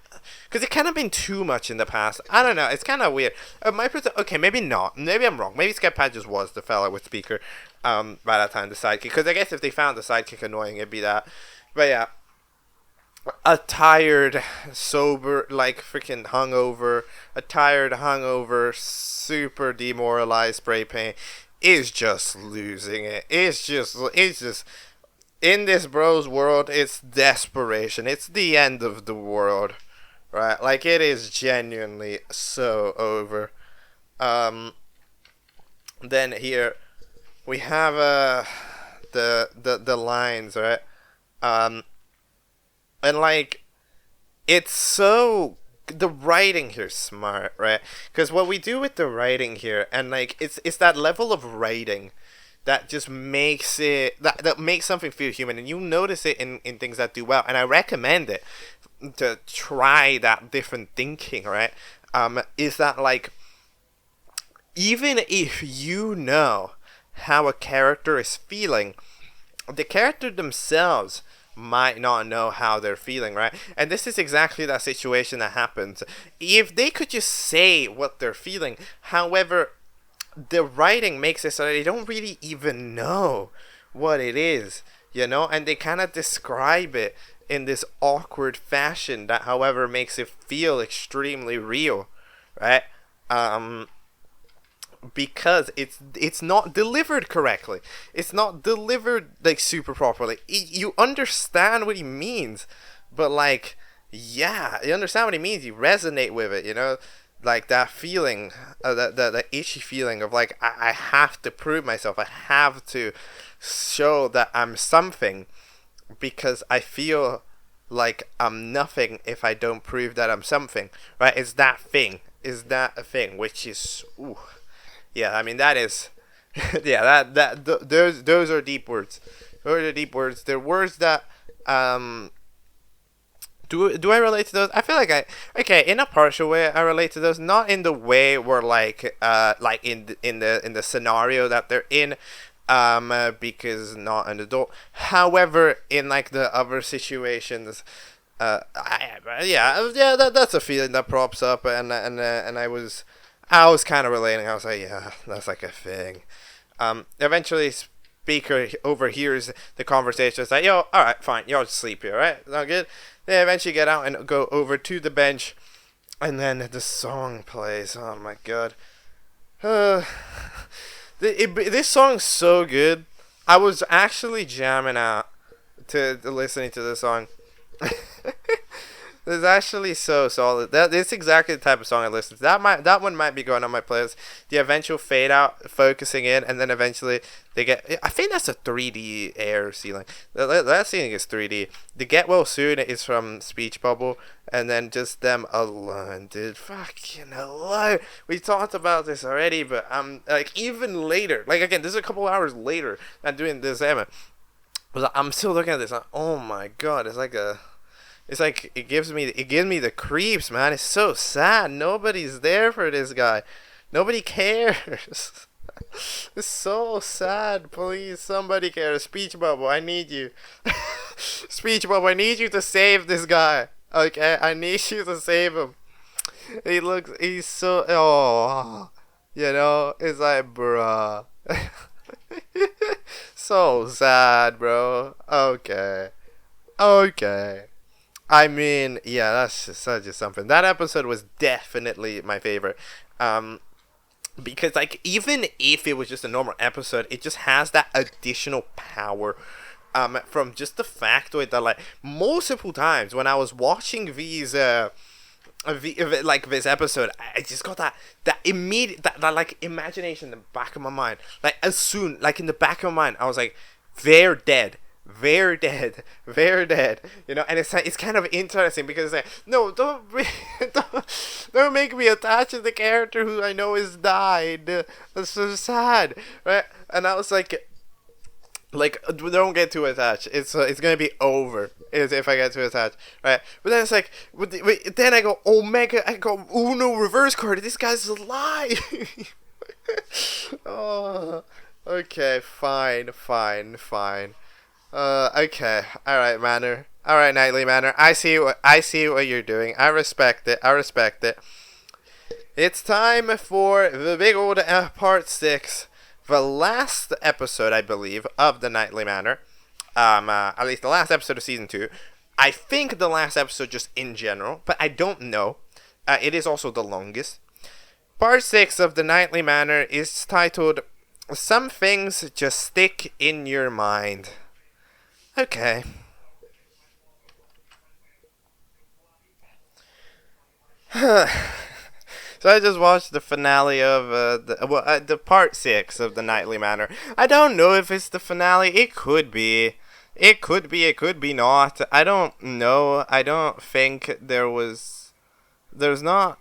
because it kind of been too much in the past. I don't know. It's kind of weird. Okay, maybe not. Maybe I'm wrong. Maybe Sketchpad just was the fella with Speaker. By that time, the sidekick. Because I guess if they found the sidekick annoying, it'd be that. But yeah, a tired, sober, like freaking hungover, super demoralized Spray Paint is just losing it. It's just in this bro's world, it's desperation. It's the end of the world, right? Like, it is genuinely so over. Then here we have the lines, right? And like, it's so, the writing here's smart, right? Because what we do with the writing here, and like, it's that level of writing that just makes it, that makes something feel human, and you notice it in things that do well, and I recommend it to try that different thinking, right? Is that like, even if you know how a character is feeling, the character themselves might not know how they're feeling, right? And this is exactly that situation that happens. If they could just say what they're feeling, however, the writing makes it so that they don't really even know what it is, you know? And they kind of describe it in this awkward fashion that, however, makes it feel extremely real, right? Because it's not delivered correctly. It's not delivered like super properly. You understand what he means, but like, yeah, you understand what he means. You resonate with it, you know, like that feeling, that itchy feeling of like I have to prove myself. I have to show that I'm something because I feel like I'm nothing if I don't prove that I'm something. Right? It's that thing. Is that a thing? Which is, ooh, yeah. I mean that is, yeah. Those are deep words. Those are deep words. They're words that um do I relate to those? I feel like I okay in a partial way I relate to those, not in the way where like in the scenario that they're in, because not an adult. However, in like the other situations, yeah, that's a feeling that props up, and I was kind of relating. I was like, yeah, that's like a thing. Eventually, speaker overhears the conversation. It's like, yo, all right, fine, y'all just sleep here, all right? Not good. They eventually get out and go over to the bench, and then the song plays. Oh my god. Uh, this song's so good. I was actually jamming out to listening to this song. It's actually so solid. It's exactly the type of song I listen to. That one might be going on my playlist. The eventual fade out, focusing in, and then eventually they get. I think that's a 3D air ceiling. That ceiling is 3D. The Get Well Soon is from Speech Bubble, and then just them alone, dude. Fucking alone. We talked about this already, but like even later. Like again, this is a couple hours later. I'm doing this, Emma. But I'm still looking at this. Oh my god, it's like it gives me the creeps, man. It's so sad. Nobody's there for this guy. Nobody cares. It's so sad. Please, somebody cares. Speech Bubble, I need you. Speech Bubble, I need you to save this guy. Okay, I need you to save him. He's so, oh, you know, it's like, bruh. So sad, bro. Okay. Okay. I mean, yeah, that's just something. That episode was definitely my favorite. Because like even if it was just a normal episode, it just has that additional power. From just the factoid that like multiple times when I was watching like this episode, I just got that immediate that like imagination in the back of my mind. Like as soon like in the back of my mind, I was like, they're dead. Very dead, very dead. You know, and it's kind of interesting because it's like, no, don't make me attached to the character who I know has died. That's so sad, right? And I was like, don't get too attached. It's gonna be over if I get too attached, right? But then it's like, then I go Omega, I go Uno reverse card. This guy's alive. Oh, okay, fine. Okay. All right, Manor. All right, Nightly Manor. I see what you're doing. I respect it. It's time for the big old part 6, the last episode, I believe, of the Nightly Manor. At least the last episode of season 2. I think the last episode just in general, but I don't know. It is also the longest. Part 6 of the Nightly Manor is titled "Some Things Just Stick in Your Mind." Okay. So I just watched the finale of the part 6 of the Nightly Manor. I don't know if it's the finale. It could be. It could be not. I don't know. I don't think there's not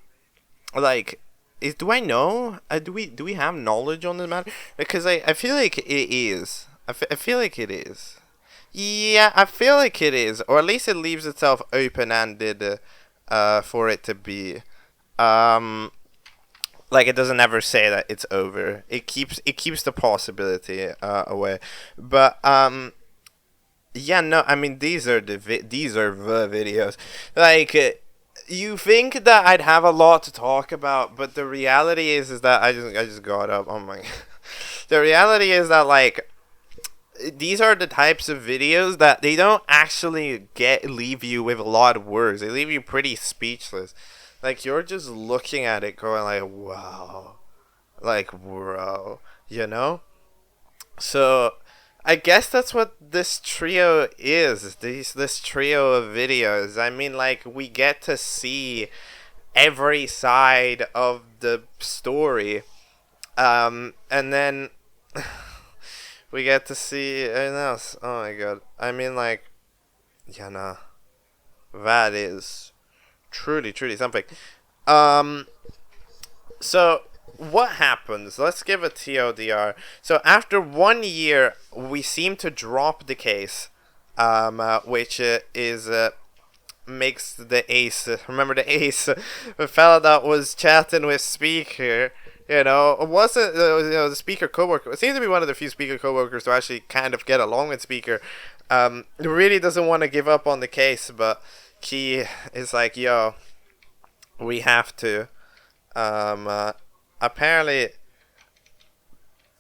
like do I know? Do we have knowledge on the matter? Because I feel like it is. I feel like it is. Yeah, I feel like it is, or at least it leaves itself open-ended, for it to be. Like it doesn't ever say that it's over. It keeps the possibility away. But yeah, no, I mean these are the videos. Like you think that I'd have a lot to talk about, but the reality is that I just got up. Oh my. The reality is that like these are the types of videos that they don't actually leave you with a lot of words. They leave you pretty speechless. Like you're just looking at it going like, wow. Like, bro, you know? So I guess that's what this trio is. This trio of videos. I mean, like, we get to see every side of the story, and then we get to see anything else. Oh my god! I mean, like, yeah, nah, that is truly, truly something. So what happens? Let's give a TLDR. So after 1 year, we seem to drop the case, which is makes the ace. Remember the ace, the fella that was chatting with Speaker. You know, it wasn't the Speaker coworker. It seems to be one of the few Speaker coworkers to actually kind of get along with Speaker. Really doesn't want to give up on the case, but Key is like, yo, we have to. Apparently,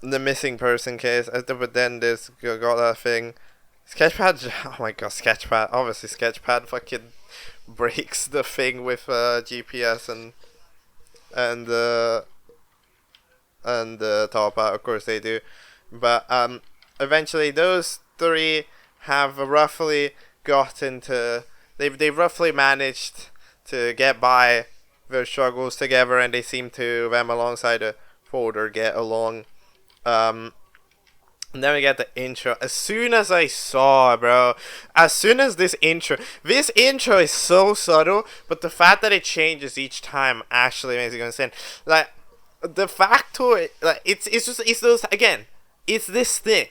the missing person case, but then there's got that thing. Sketchpad, oh my god, Sketchpad, obviously Sketchpad fucking breaks the thing with GPS and top out, of course they do. But eventually those three have roughly gotten to, they've roughly managed to get by their struggles together, and they seem to, them alongside the folder, get along. And then we get the intro. As soon as I saw, bro, as soon as this intro is so subtle, but the fact that it changes each time actually makes it insane. Like, the factoid, like, it's those, again, it's this thing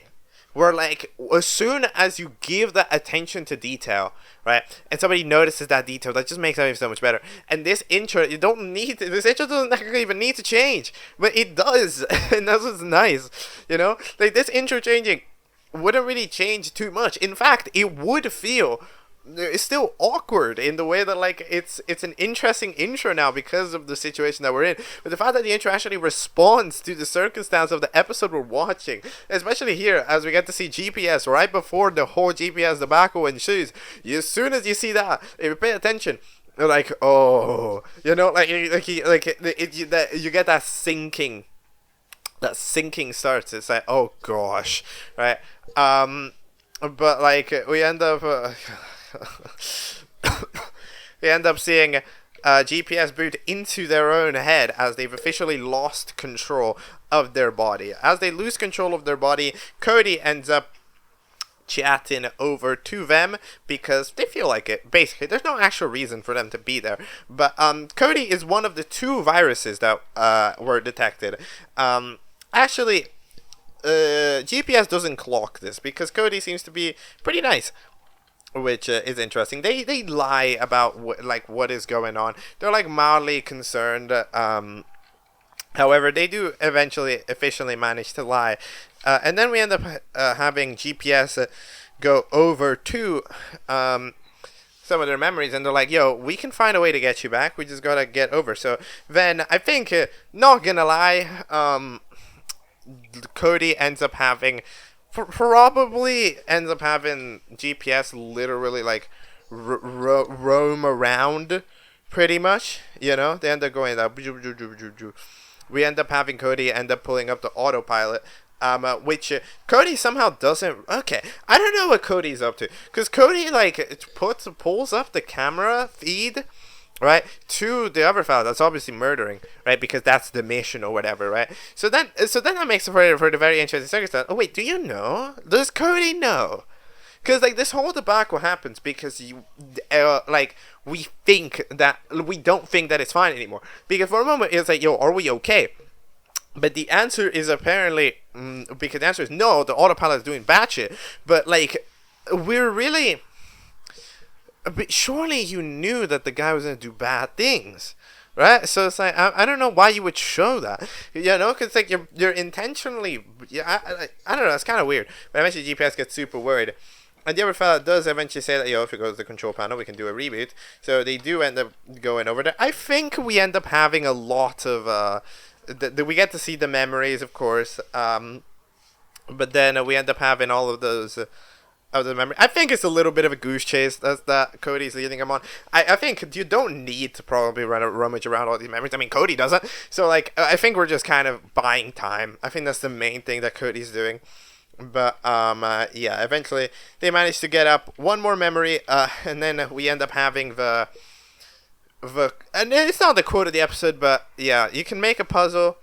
where, like, as soon as you give that attention to detail, right, and somebody notices that detail, that just makes everything so much better. And this intro, this intro doesn't actually even need to change, but it does, and that's what's nice, you know? Like, this intro changing wouldn't really change too much. In fact, it would feel, it's still awkward in the way that, like, it's an interesting intro now because of the situation that we're in, but the fact that the intro actually responds to the circumstance of the episode we're watching, especially here as we get to see GPS right before the whole GPS debacle ensues. As soon as you see that, if you pay attention, you're like, oh, you know, you get that sinking. That sinking starts. It's like, oh gosh, right? But like we end up. We end up seeing GPS boot into their own head as they've officially lost control of their body. As they lose control of their body, Cody ends up chatting over to them because they feel like it. Basically, there's no actual reason for them to be there. But Cody is one of the 2 viruses that were detected. Actually, GPS doesn't clock this because Cody seems to be pretty nice, which is interesting. They lie about what is going on. They're like mildly concerned. However, they do eventually officially manage to lie, and then we end up having GPS go over to some of their memories, and they're like, "Yo, we can find a way to get you back. We just gotta get over." So then I think, not gonna lie, Cody ends up having. Probably ends up having GPS literally like roam around pretty much, you know? They end up going that. We end up having Cody end up pulling up the autopilot, which Cody somehow doesn't. Okay, I don't know what Cody's up to, because Cody like pulls up the camera feed, right, to the other fella that's obviously murdering, right, because that's the mission or whatever, right? So then that makes for the very interesting circumstance. Oh wait, do you know? Does Cody know? Because like this whole debacle happens because we don't think that it's fine anymore. Because for a moment it's like, yo, are we okay? But the answer is apparently because the answer is no. The autopilot is doing bad shit. But like we're really. But surely you knew that the guy was going to do bad things, right? So it's like, I don't know why you would show that, you know, because like you're intentionally, I don't know, it's kind of weird. But eventually GPS gets super worried. And the other fella does eventually say that, yo, if it goes to the control panel, we can do a reboot. So they do end up going over there. I think we end up having a lot of, we get to see the memories, of course, but then we end up having all of those... of the memory. I think it's a little bit of a goose chase that Cody's leading him on. I think you don't need to probably rummage around all these memories. I mean, Cody doesn't. So, like, I think we're just kind of buying time. I think that's the main thing that Cody's doing. But yeah, eventually they manage to get up one more memory, and then we end up having and it's not the quote of the episode, but yeah, you can make a puzzle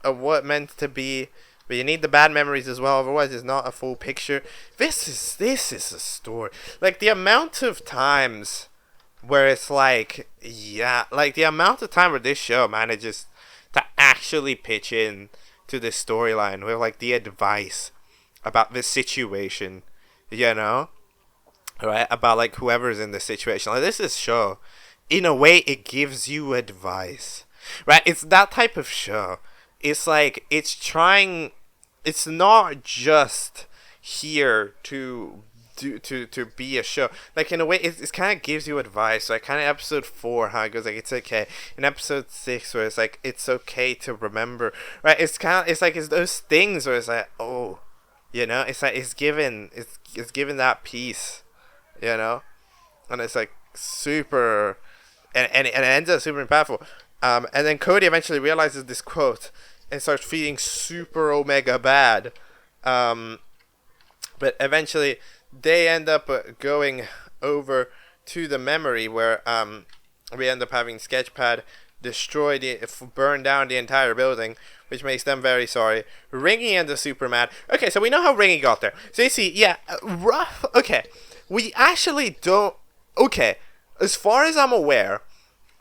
of what meant to be, but you need the bad memories as well. Otherwise, it's not a full picture. This is a story. Like the amount of times where it's like, yeah, like the amount of time where this show manages to actually pitch in to this storyline with like the advice about this situation, you know, right? About like whoever's in this situation. Like this show, in a way, it gives you advice, right? It's that type of show. It's like it's trying. It's not just here to to be a show. Like in a way, it kind of gives you advice. Like kind of episode 4, how it goes like it's okay. In episode 6, where it's like it's okay to remember, right? It's kind of it's those things where it's like, oh, you know, it's like it's given that peace, you know, and it's like super, and it ends up super impactful. And then Cody eventually realizes this quote and starts feeling super omega bad. But eventually they end up going over to the memory where we end up having Sketchpad burn down the entire building, which makes them very sorry. Ringy ends up super mad. Okay, so we know how Ringy got there. So you see, yeah, rough. Okay, we actually don't. Okay, as far as I'm aware,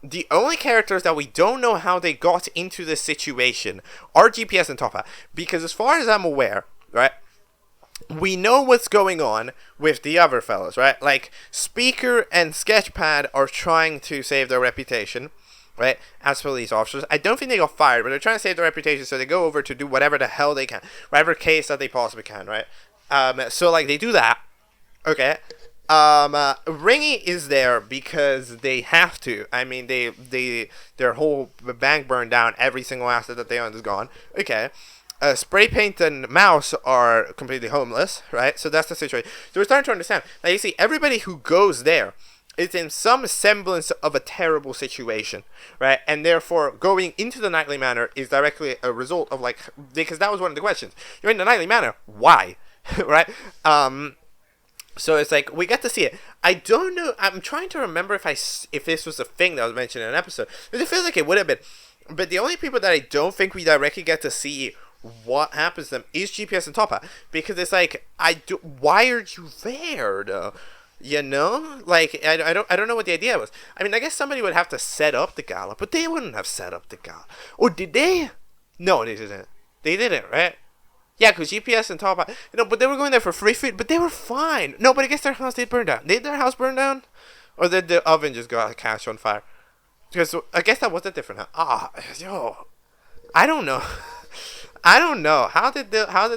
the only characters that we don't know how they got into this situation are GPS and Toppat. Because as far as I'm aware, right, we know what's going on with the other fellas, right? Like, Speaker and Sketchpad are trying to save their reputation, right, as police officers. I don't think they got fired, but they're trying to save their reputation, so they go over to do whatever the hell they can. Whatever case that they possibly can, right? So, like, they do that, okay? Ringy is there because they have to. I mean, their whole bank burned down. Every single asset that they owned is gone. Okay. Spray Paint and Mouse are completely homeless, right? So that's the situation. So we're starting to understand. Now you see, everybody who goes there is in some semblance of a terrible situation, right? And therefore, going into the Nightly Manor is directly a result of, like, because that was one of the questions. You're in the Nightly Manor. Why? Right? So it's like, we get to see it. I don't know. I'm trying to remember if this was a thing that was mentioned in an episode. It feels like it would have been. But the only people that I don't think we directly get to see what happens to them is GPS and Toppat. Because it's like, why are you there, though? You know? Like, I don't know what the idea was. I mean, I guess somebody would have to set up the gala, but they wouldn't have set up the gala. Or did they? No, they didn't. They didn't, right? Yeah, because GPS and Toppat, you know, but they were going there for free food, but they were fine. No, but I guess their house did burn down. Did their house burn down? Or did the oven just catch on fire? Because I guess that was a different house. I don't know. I don't know. How did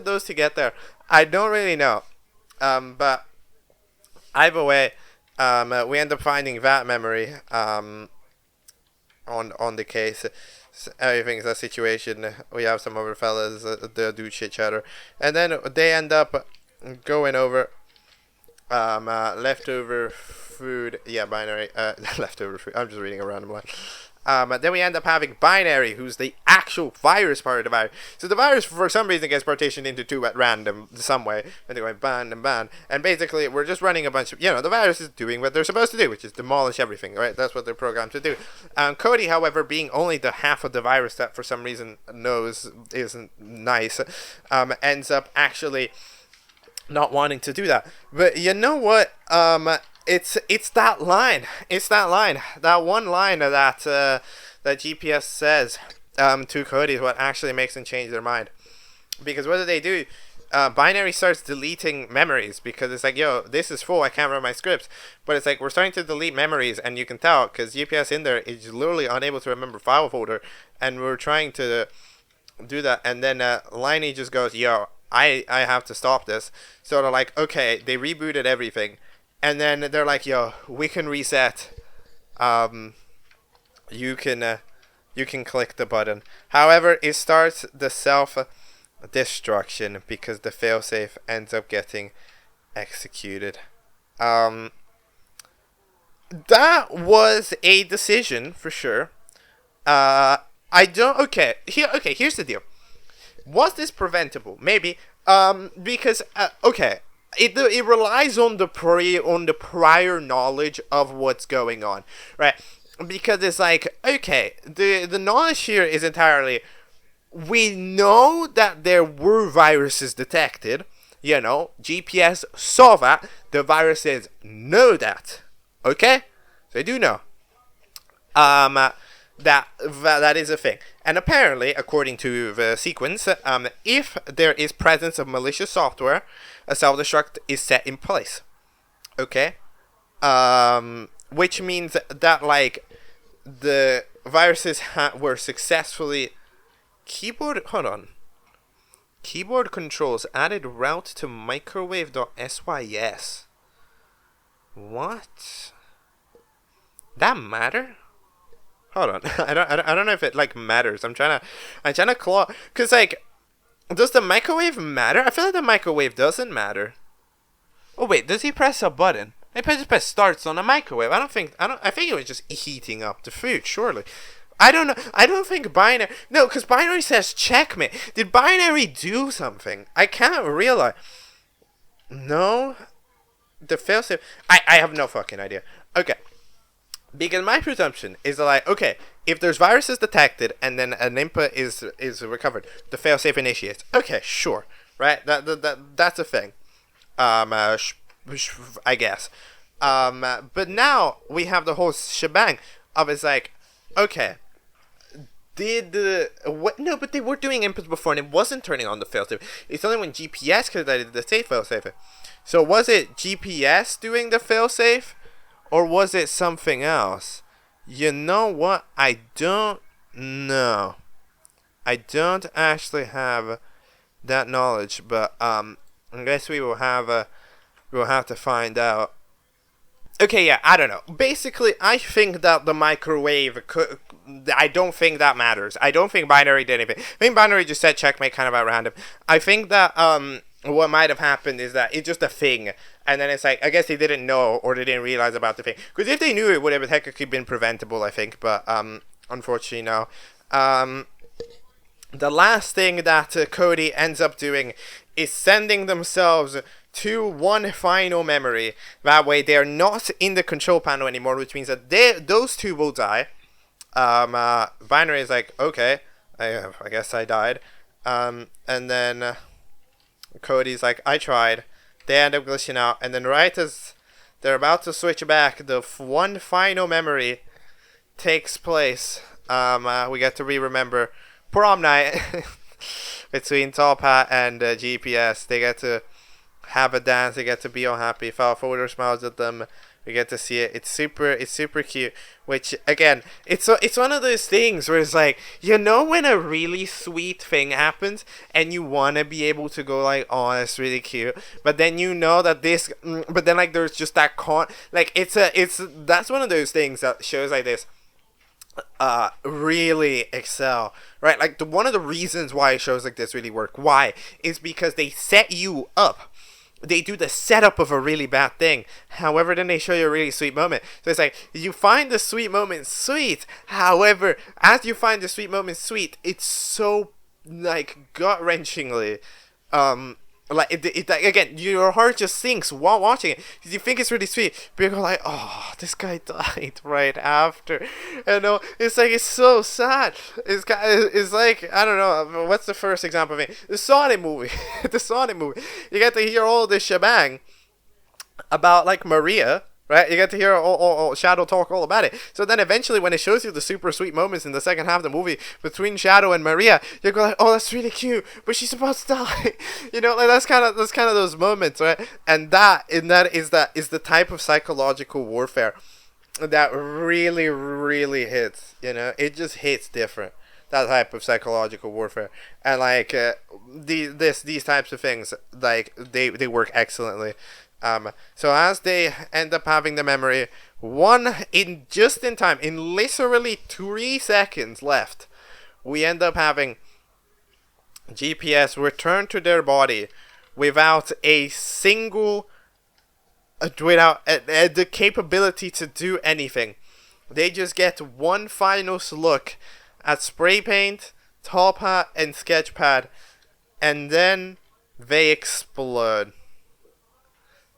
those two get there? I don't really know. But either way, we end up finding that memory on the case. Everything's a situation. We have some other fellas that do chit chatter, and then they end up going over leftover food. Yeah, binary. Leftover food. I'm just reading a random line. Then we end up having Binary, who's the actual virus part of the virus. So the virus, for some reason, gets partitioned into two at random, some way. And they go ban and ban. And basically, we're just running a bunch of, the virus is doing what they're supposed to do, which is demolish everything, right? That's what they're programmed to do. Cody, however, being only the half of the virus that for some reason knows isn't nice, ends up actually not wanting to do that. But you know what? It's that line. It's that line. That one line that GPS says to Cody is what actually makes them change their mind. Because what do they do? Binary starts deleting memories because it's like, yo, this is full. I can't run my scripts. But it's like we're starting to delete memories, and you can tell because GPS in there is literally unable to remember file folder, and we're trying to do that. And then Liney just goes, yo, I have to stop this. So they're like, okay, they rebooted everything. And then they're like, yo, we can reset. You can click the button. However, it starts the self-destruction because the failsafe ends up getting executed. That was a decision for sure. Here's the deal. Was this preventable? Maybe. Because okay, it relies on the prior knowledge of what's going on, right? Because it's like, okay, the knowledge here is entirely, we know that there were viruses detected. You know, GPS saw that. The viruses know that. Okay, they do know. That is a thing. And apparently, according to the sequence, if there is presence of malicious software, a self-destruct is set in place. Okay? Which means that, like, the viruses were successfully... Hold on. Keyboard controls added route to microwave.sys. What? That matter? Hold on. I don't know if it like matters. I'm trying to claw, cause like, does the microwave matter? I feel like the microwave doesn't matter. Oh wait, does he press a button? He just press starts on the microwave. I think it was just heating up the food. Surely. I don't know. I don't think binary. No, because binary says checkmate. Did binary do something? I can't realize. No. The failsafe. I have no fucking idea. Okay. Because my presumption is like, okay, if there's viruses detected and then an input is recovered, the failsafe initiates. Okay, sure. Right? That's a thing. I guess. But now we have the whole shebang of it's like, okay. No, but they were doing inputs before and it wasn't turning on the failsafe. It's only when GPS could have did the safe failsafe. So was it GPS doing the failsafe, or was it something else? You know what? I don't know. I don't actually have that knowledge, but I guess we will have to find out. Okay, yeah, I don't know. Basically, I think that the microwave could... I don't think that matters. I don't think binary did anything. I think binary just said checkmate kind of at random. I think that what might have happened is that it's just a thing. And then it's like, I guess they didn't know or they didn't realize about the thing. Because if they knew, it would have technically been preventable, I think. But unfortunately, no. The last thing that Cody ends up doing is sending themselves to one final memory. That way they are not in the control panel anymore, which means that those two will die. Binary is like, okay, I guess I died. And then Cody's like, I tried. They end up glitching out, and then right as they're about to switch back, the one final memory takes place. We get to remember prom night between Top Hat and GPS. They get to have a dance. They get to be all happy. Folder smiles at them. We get to see it. It's super cute. Which again, it's one of those things where it's like, you know, when a really sweet thing happens and you wanna be able to go like, oh, that's really cute, but then you know that this, but then like there's just that like that's one of those things that shows like this really excel, right? Like one of the reasons why shows like this really work, why, is because they set you up. They do the setup of a really bad thing. However, then they show you a really sweet moment. So it's like, you find the sweet moment sweet. However, as you find the sweet moment sweet, it's so, like, gut-wrenchingly, like, again, your heart just sinks while watching it. Because you think it's really sweet. But you're like, oh, this guy died right after. You know, it's like, it's so sad. It's like, I don't know, what's the first example of it? The Sonic movie. The Sonic movie. You get to hear all this shebang about, like, Maria. Right? You get to hear all Shadow talk all about it. So then eventually when it shows you the super sweet moments in the second half of the movie between Shadow and Maria, you go like, oh, that's really cute, but she's about to die. You know, like that's kind of those moments, right? And that is the type of psychological warfare that really, really hits. You know, it just hits different. That type of psychological warfare. And like these types of things, like they work excellently. So as they end up having the memory, in time, in literally 3 seconds left, we end up having GPS return to their body without the capability to do anything. They just get one final look at spray paint, top hat, and sketch pad, and then They explode.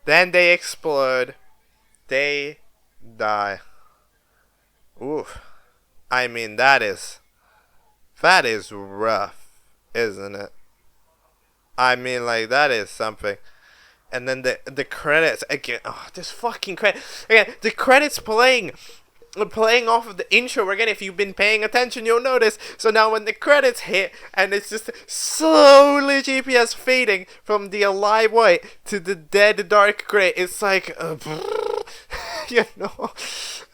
Then they explode. They die. Oof. I mean, that is rough, isn't it? I mean, like, that is something. And then the credits again. Oh, this fucking credit again. The credits playing off of the intro again. If you've been paying attention, you'll notice. So now when the credits hit and it's just slowly GPS fading from the alive white to the dead dark gray, it's like you know,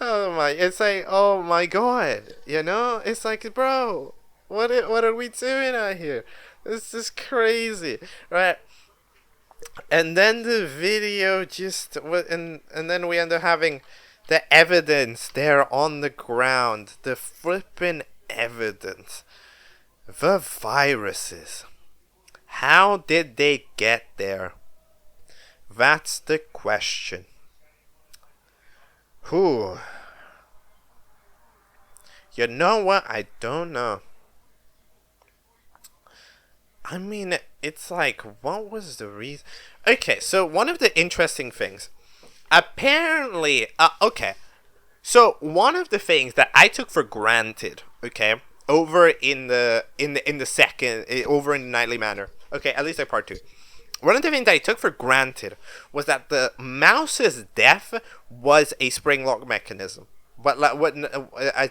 it's like, oh my god, you know, it's like, bro, what are we doing out here? This is crazy, right? And then the video just and then we end up having the evidence there on the ground, the flippin' evidence, the viruses. How did they get there? That's the question. Whew. You know what? I don't know. I mean, it's like, what was the reason? Okay, so one of the interesting things, apparently, okay, so one of the things that I took for granted, okay, over in the second, over in Nightly Manor, okay, at least like part 2, one of the things that I took for granted was that the mouse's death was a spring lock mechanism. But like, what is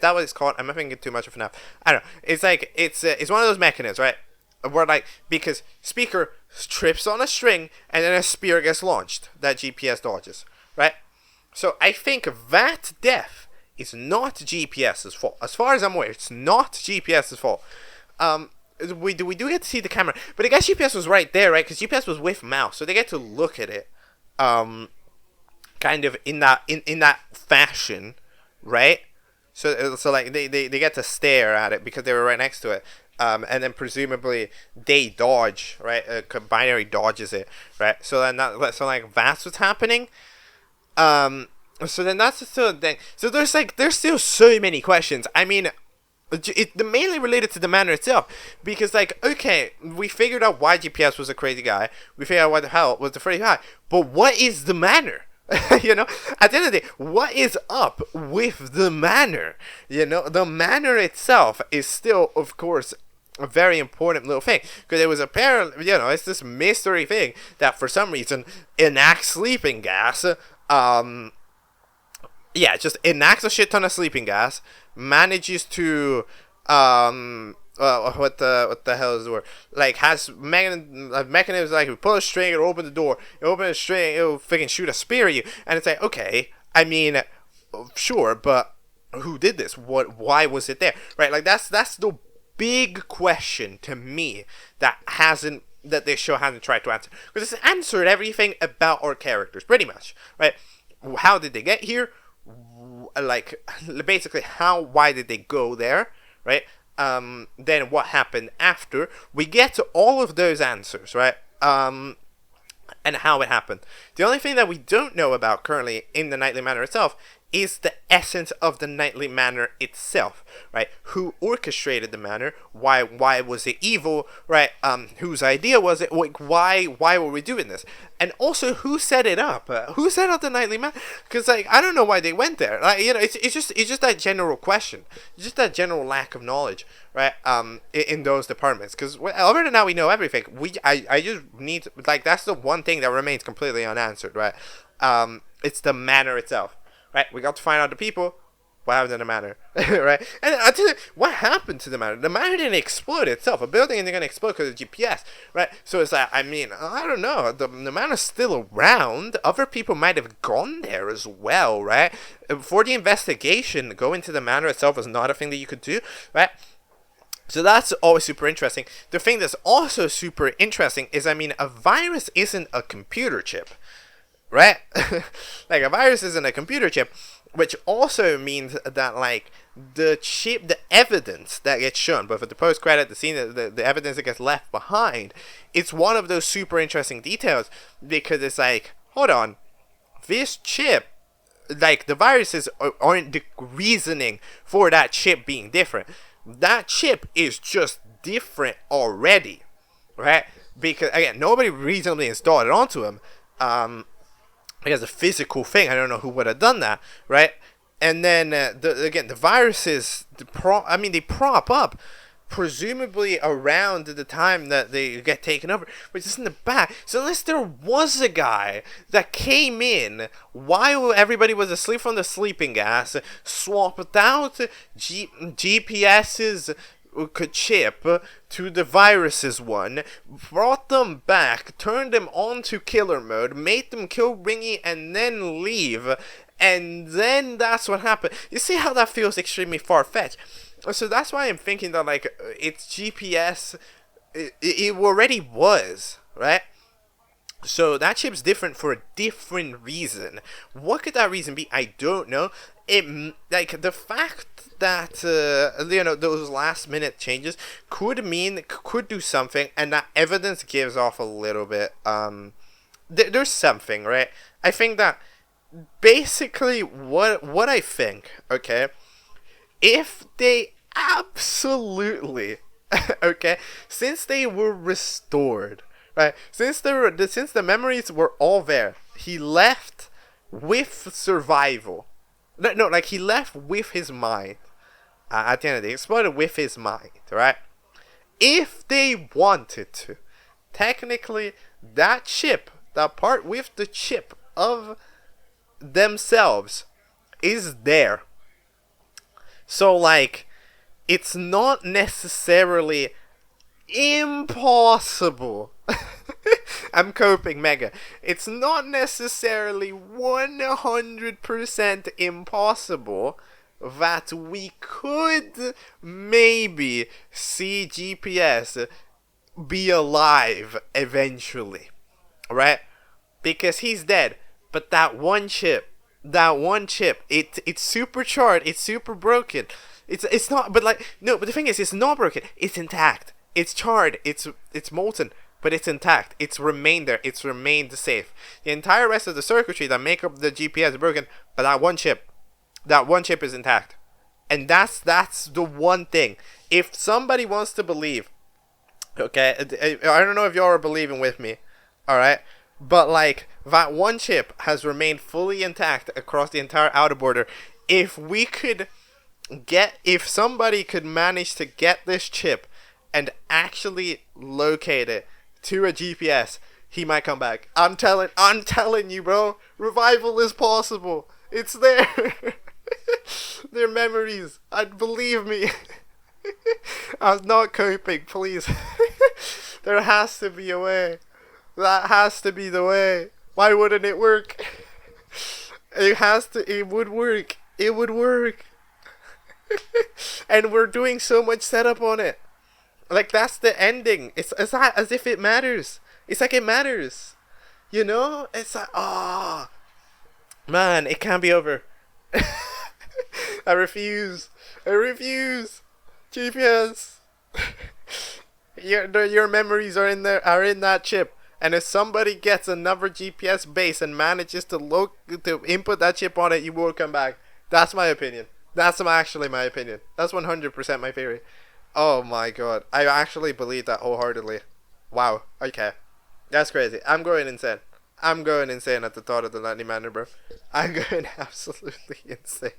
that what it's called? I'm not thinking too much of enough. I don't know. It's like it's one of those mechanisms, right? Where like, because speaker trips on a string and then a spear gets launched that GPS dodges, right? So I think that death is not GPS's fault. As far as I'm aware, it's not GPS's fault. We do get to see the camera, but I guess GPS was right there, right? Because GPS was with mouse, so they get to look at it, kind of in that fashion, right? So like they get to stare at it because they were right next to it. And then presumably they dodge, right? Binary dodges it, right? So then that's what's happening. So then that's still the thing. So there's still so many questions. I mean, it mainly related to the manor itself, because like, okay, we figured out why GPS was a crazy guy. We figured out why the hell was the crazy guy. But what is the manor? You know, at the end of the day, what is up with the manor? You know, the manor itself is still, of course, a very important little thing, because it was apparently, you know, it's this mystery thing that for some reason enacts sleeping gas. Yeah, just enacts a shit ton of sleeping gas, manages to what the hell is the word? Like, has mechanisms like, you pull a string, it'll open the door. You open a string, it'll freaking shoot a spear at you. And it's like, okay, I mean, sure, but who did this? Why was it there? Right? Like, that's the big question to me that this show hasn't tried to answer, because it's answered everything about our characters pretty much, right? How did they get here? Like, basically, why did they go there, right? Then what happened after? We get to all of those answers, right? And how it happened. The only thing that we don't know about currently in the Nightly Manor itself is the essence of the Nightly Manor itself, right? Who orchestrated the manor? Why was it evil, right? Whose idea was it? Like, why were we doing this? And also, who set it up? Who set up the Nightly Manor? Because, like, I don't know why they went there. Like, you know, it's just that general question, just that general lack of knowledge, right? In those departments. Because other than that, we know everything. I just need, like, that's the one thing that remains completely unanswered, right? It's the manor itself. Right, we got to find out the people. What happened to the manor? Right, and I'll tell you what happened to the manor. The manor didn't explode itself. A building isn't gonna explode because of GPS, right? So it's like, I mean, I don't know. The manor's still around. Other people might have gone there as well, right? For the investigation, going to the manor itself was not a thing that you could do, right? So that's always super interesting. The thing that's also super interesting is, I mean, a virus isn't a computer chip. Right? Like, a virus isn't a computer chip, which also means that, like, the chip, the evidence that gets shown, but for the post-credit, the scene, the evidence that gets left behind, it's one of those super interesting details, because it's like, hold on, this chip, like, the viruses aren't the reasoning for that chip being different. That chip is just different already, right? because again, nobody reasonably installed it onto him. As a physical thing, I don't know who would have done that, right? And then the viruses, they prop up, presumably around the time that they get taken over, which is in the back. So unless there was a guy that came in while everybody was asleep from the sleeping gas, swapped out GPS's chip to the viruses one, brought them back, turned them onto killer mode, made them kill Ringy, and then leave, and then that's what happened. You see how that feels extremely far-fetched? So that's why I'm thinking that, like, it's GPS, it already was, right? So that chip's different for a different reason. What could that reason be? I don't know. Like, the fact that those last minute changes could do something, and that evidence gives off a little bit. There's something, right? I think that basically what I think, okay, if they absolutely okay, since they were restored, right, since the memories were all there, he left with survival. No, like, he left with his mind. At the end of the day, he exploded with his mind, right? If they wanted to, technically, that chip, that part with the chip of themselves, is there. So, like, it's not necessarily impossible. I'm coping mega. It's not necessarily 100% impossible that we could maybe see GPS be alive eventually, right? Because he's dead, but that one chip, it's supercharged, it's super broken. It's not, but like, no, but the thing is, it's not broken. It's intact. It's charred. It's molten, but it's intact. It's remained there. It's remained safe. The entire rest of the circuitry that make up the GPS is broken, but that one chip is intact. And that's the one thing. If somebody wants to believe, okay, I don't know if y'all are believing with me, all right, but like, that one chip has remained fully intact across the entire outer border. If somebody could manage to get this chip and actually locate it to a GPS, he might come back. I'm telling you, bro. Revival is possible. It's there. Their memories. Believe me. I'm not coping, please. There has to be a way. That has to be the way. Why wouldn't it work? It would work. It would work. And we're doing so much setup on it. Like, that's the ending. It's as if it matters. It's like it matters. You know? It's like, man, it can't be over. I refuse. GPS. Your memories are in that chip. And if somebody gets another GPS base and manages to input that chip on it, you will come back. That's my opinion. That's actually my opinion. That's 100% my theory. Oh my god. I actually believe that wholeheartedly. Wow. Okay. That's crazy. I'm going insane. at the thought of the Nightly Manor, bro. I'm going absolutely insane.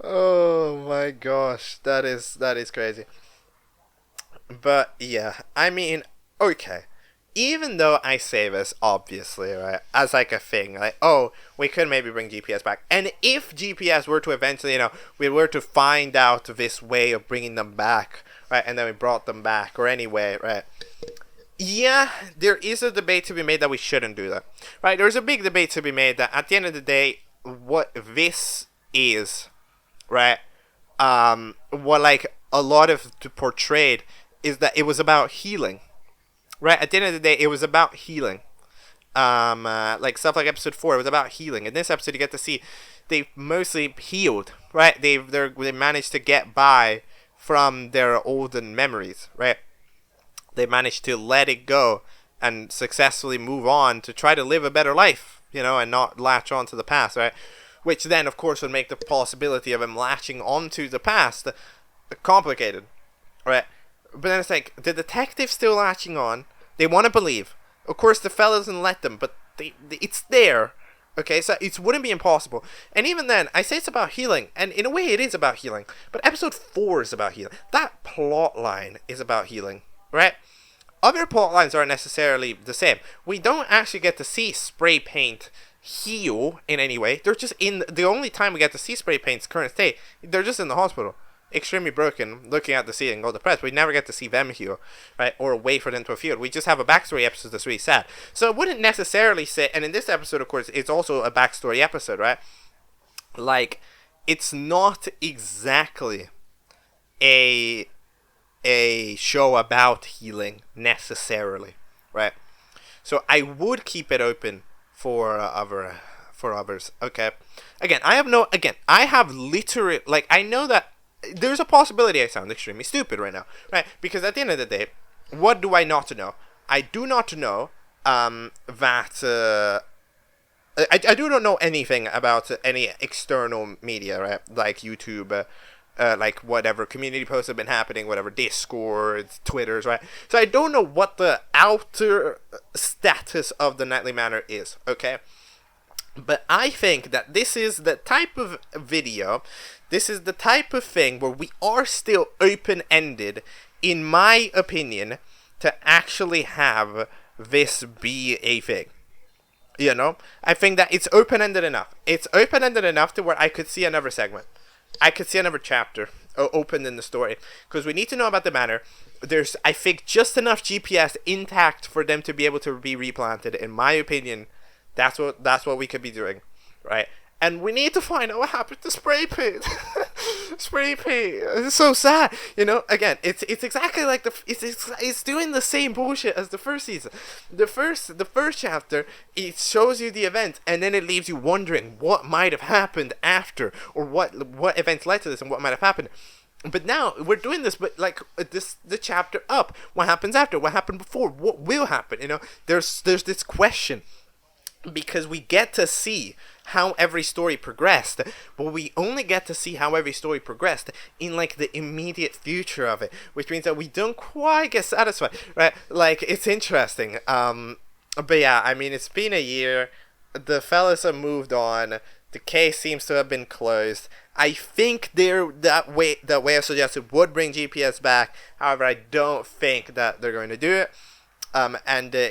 Oh my gosh. That is crazy. But yeah. I mean, okay. Even though I say this, obviously, right, as like a thing, like, oh, we could maybe bring GPS back. And if GPS were to eventually, we were to find out this way of bringing them back, right, and then we brought them back, or anyway, right, yeah, there is a debate to be made that we shouldn't do that, right? There's a big debate to be made that at the end of the day, what this is, right, what, like, a lot of portrayed is that it was about healing. Right, at the end of the day, it was about healing. Like stuff like episode 4, it was about healing. In this episode, you get to see they mostly healed, right? They managed to get by from their olden memories, right? They managed to let it go and successfully move on to try to live a better life, and not latch on to the past, right? Which then, of course, would make the possibility of him latching onto the past complicated, right? But then it's like, the detective's still latching on. They want to believe. Of course, the fella doesn't let them, but it's there. Okay, so it wouldn't be impossible. And even then, I say it's about healing, and in a way it is about healing. But episode 4 is about healing. That plot line is about healing, right? Other plot lines aren't necessarily the same. We don't actually get to see spray paint heal in any way. They're just in the only time we get to see spray paint's current state. They're just in the hospital, extremely broken, looking at the ceiling, all depressed. We never get to see them heal, right? Or wait for them to heal. We just have a backstory episode that's really sad. So it wouldn't necessarily say, and in this episode, of course, it's also a backstory episode, right? Like, it's not exactly a show about healing necessarily, right? So I would keep it open for others. Okay. I have literally, like, I know that there's a possibility I sound extremely stupid right now, right? Because at the end of the day, what do I not know? I do not know that I do not know anything about any external media, right? Like YouTube, like whatever community posts have been happening, whatever Discord, Twitters, right? So I don't know what the outer status of the Nightly Manor is, okay? But I think that this is the type of video, this is the type of thing where we are still open-ended, in my opinion, to actually have this be a thing. You know? I think that it's open-ended enough. It's open-ended enough to where I could see another segment. I could see another chapter opened in the story. Because we need to know about the manor. There's, I think, just enough GPS intact for them to be able to be replanted, in my opinion. That's what we could be doing, right? And we need to find out what happened to spray paint. Spray paint. It's so sad, you know. Again, it's exactly like it's doing the same bullshit as the first season. The first chapter, it shows you the event, and then it leaves you wondering what might have happened after, or what events led to this, and what might have happened. But now we're doing this, but like the chapter up. What happens after? What happened before? What will happen? You know, there's this question. Because we get to see how every story progressed, but we only get to see how every story progressed in like the immediate future of it, which means that we don't quite get satisfied, right? Like, it's interesting. But yeah, I mean, it's been a year. The fellas have moved on. The case seems to have been closed. I think that way I suggested would bring GPS back. However, I don't think that they're going to do it.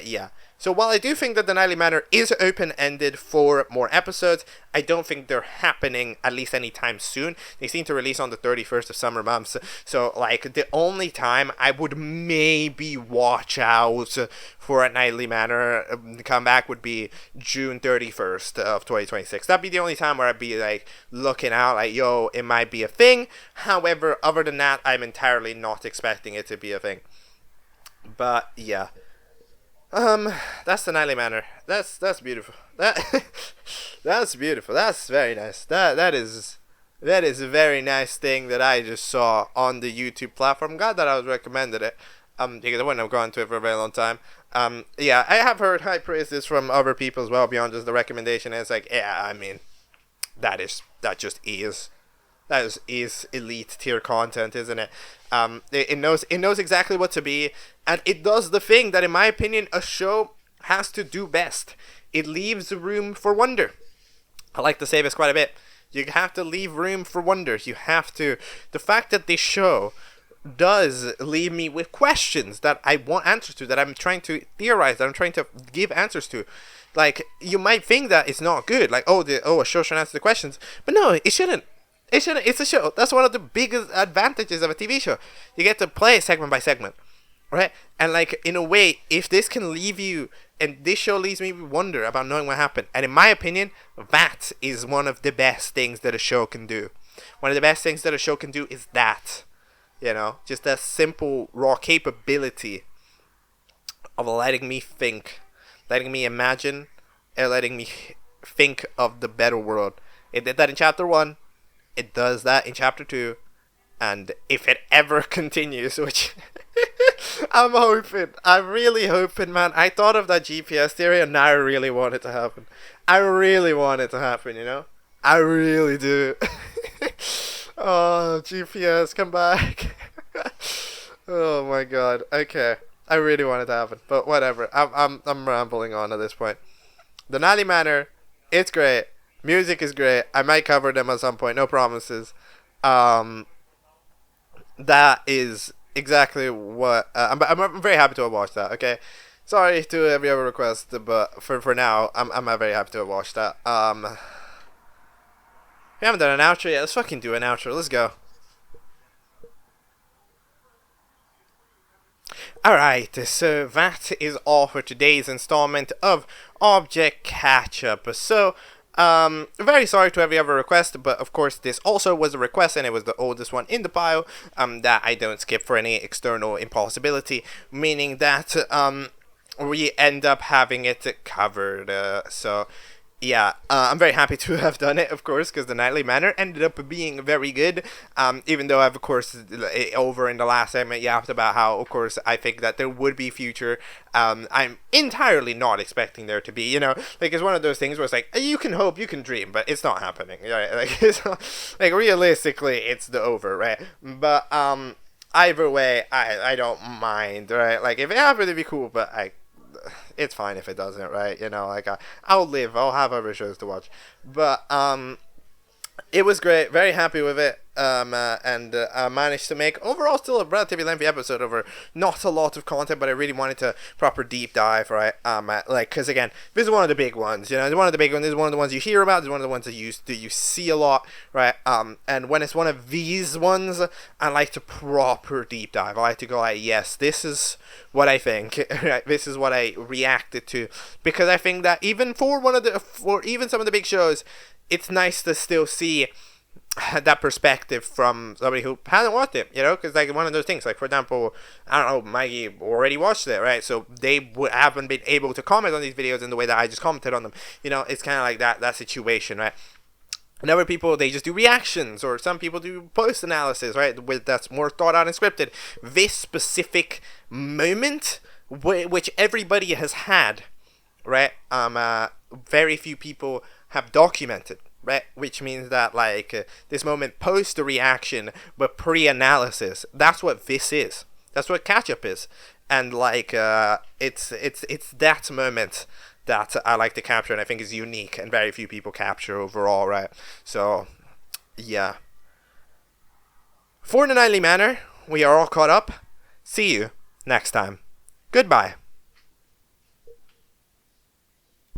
Yeah. So while I do think that the Nightly Manor is open-ended for more episodes, I don't think they're happening at least anytime soon. They seem to release on the 31st of summer months. So, like, the only time I would maybe watch out for a Nightly Manor comeback would be June 31st of 2026. That'd be the only time where I'd be, like, looking out, like, yo, it might be a thing. However, other than that, I'm entirely not expecting it to be a thing. But, yeah. That's the Nightly Manor. That's beautiful. That's beautiful. That's very nice. That is a very nice thing that I just saw on the YouTube platform. I'm glad that I was recommended it. Because I wouldn't have gone to it for a very long time. Yeah, I have heard high praises from other people as well beyond just the recommendation. And it's like, yeah, I mean, that just is elite tier content, isn't it? It knows exactly what to be, and it does the thing that, in my opinion, a show has to do best. It leaves room for wonder. I like to say this quite a bit. You have to leave room for wonder. You have to. The fact that this show does leave me with questions that I want answers to, that I'm trying to theorize, that I'm trying to give answers to. Like, you might think that it's not good. Like, a show should answer the questions, but no, it shouldn't. It's a show. That's one of the biggest advantages of a TV show. You get to play segment by segment, right? And like, in a way, if this can leave you, and this show leaves me with wonder about knowing what happened, and in my opinion, that is one of the best things that a show can do. One of the best things that a show can do is that, you know, just that simple raw capability of letting me think, letting me imagine, and letting me think of the better world. It did that in chapter 1. It does that in chapter 2, and if it ever continues, which I'm really hoping, man. I thought of that GPS theory, and now I really want it to happen. I really want it to happen, you know? I really do. Oh, GPS, come back. Oh my god. Okay. I really want it to happen, but whatever. I'm rambling on at this point. The Nightly Manor, it's great. Music is great. I might cover them at some point. No promises. Um, that is exactly what I'm very happy to have watched that. Okay, sorry to every other request, but for now, I'm very happy to have watched that. We haven't done an outro yet. Let's fucking do an outro. Let's go. Alright, so that is all for today's installment of Object Catchup. So, very sorry to every other request, but of course this also was a request and it was the oldest one in the pile, that I don't skip for any external impossibility, meaning that, we end up having it covered, so... Yeah, I'm very happy to have done it, of course, because the Nightly Manor ended up being very good, even though I've, of course, over in the last segment, yapped about how, of course, I think that there would be future. I'm entirely not expecting there to be, like, it's one of those things where it's like, you can hope, you can dream, but it's not happening, right? Like, like, realistically, it's the over, right? But, either way, I don't mind, right? Like, if it happened, it'd be cool, but it's fine if it doesn't, right? Like I'll live. I'll have other shows to watch. But it was great. Very happy with it. And I managed to make overall still a relatively lengthy episode over not a lot of content, but I really wanted to proper deep dive, right? Like, because again, this is one of the big ones, It's one of the big ones. This is one of the ones you hear about. This is one of the ones that you see a lot, right? And when it's one of these ones, I like to proper deep dive. I like to go like, yes, this is what I think, right? This is what I reacted to, because I think that even for even some of the big shows, it's nice to still see that perspective from somebody who hasn't watched it, because like one of those things, like for example, I don't know, Maggie already watched it, right? So they haven't been able to comment on these videos in the way that I just commented on them. It's kind of like that situation, right? And other people, they just do reactions, or some people do post analysis, right? That's more thought out and scripted. This specific moment, which everybody has had, right? Very few people have documented, right? Which means that like this moment post the reaction but pre-analysis, that's what this is. That's what Catchup is. And like it's that moment that I like to capture, and I think is unique and very few people capture overall, right? So yeah. For the Nightly Manor, we are all caught up. See you next time. Goodbye.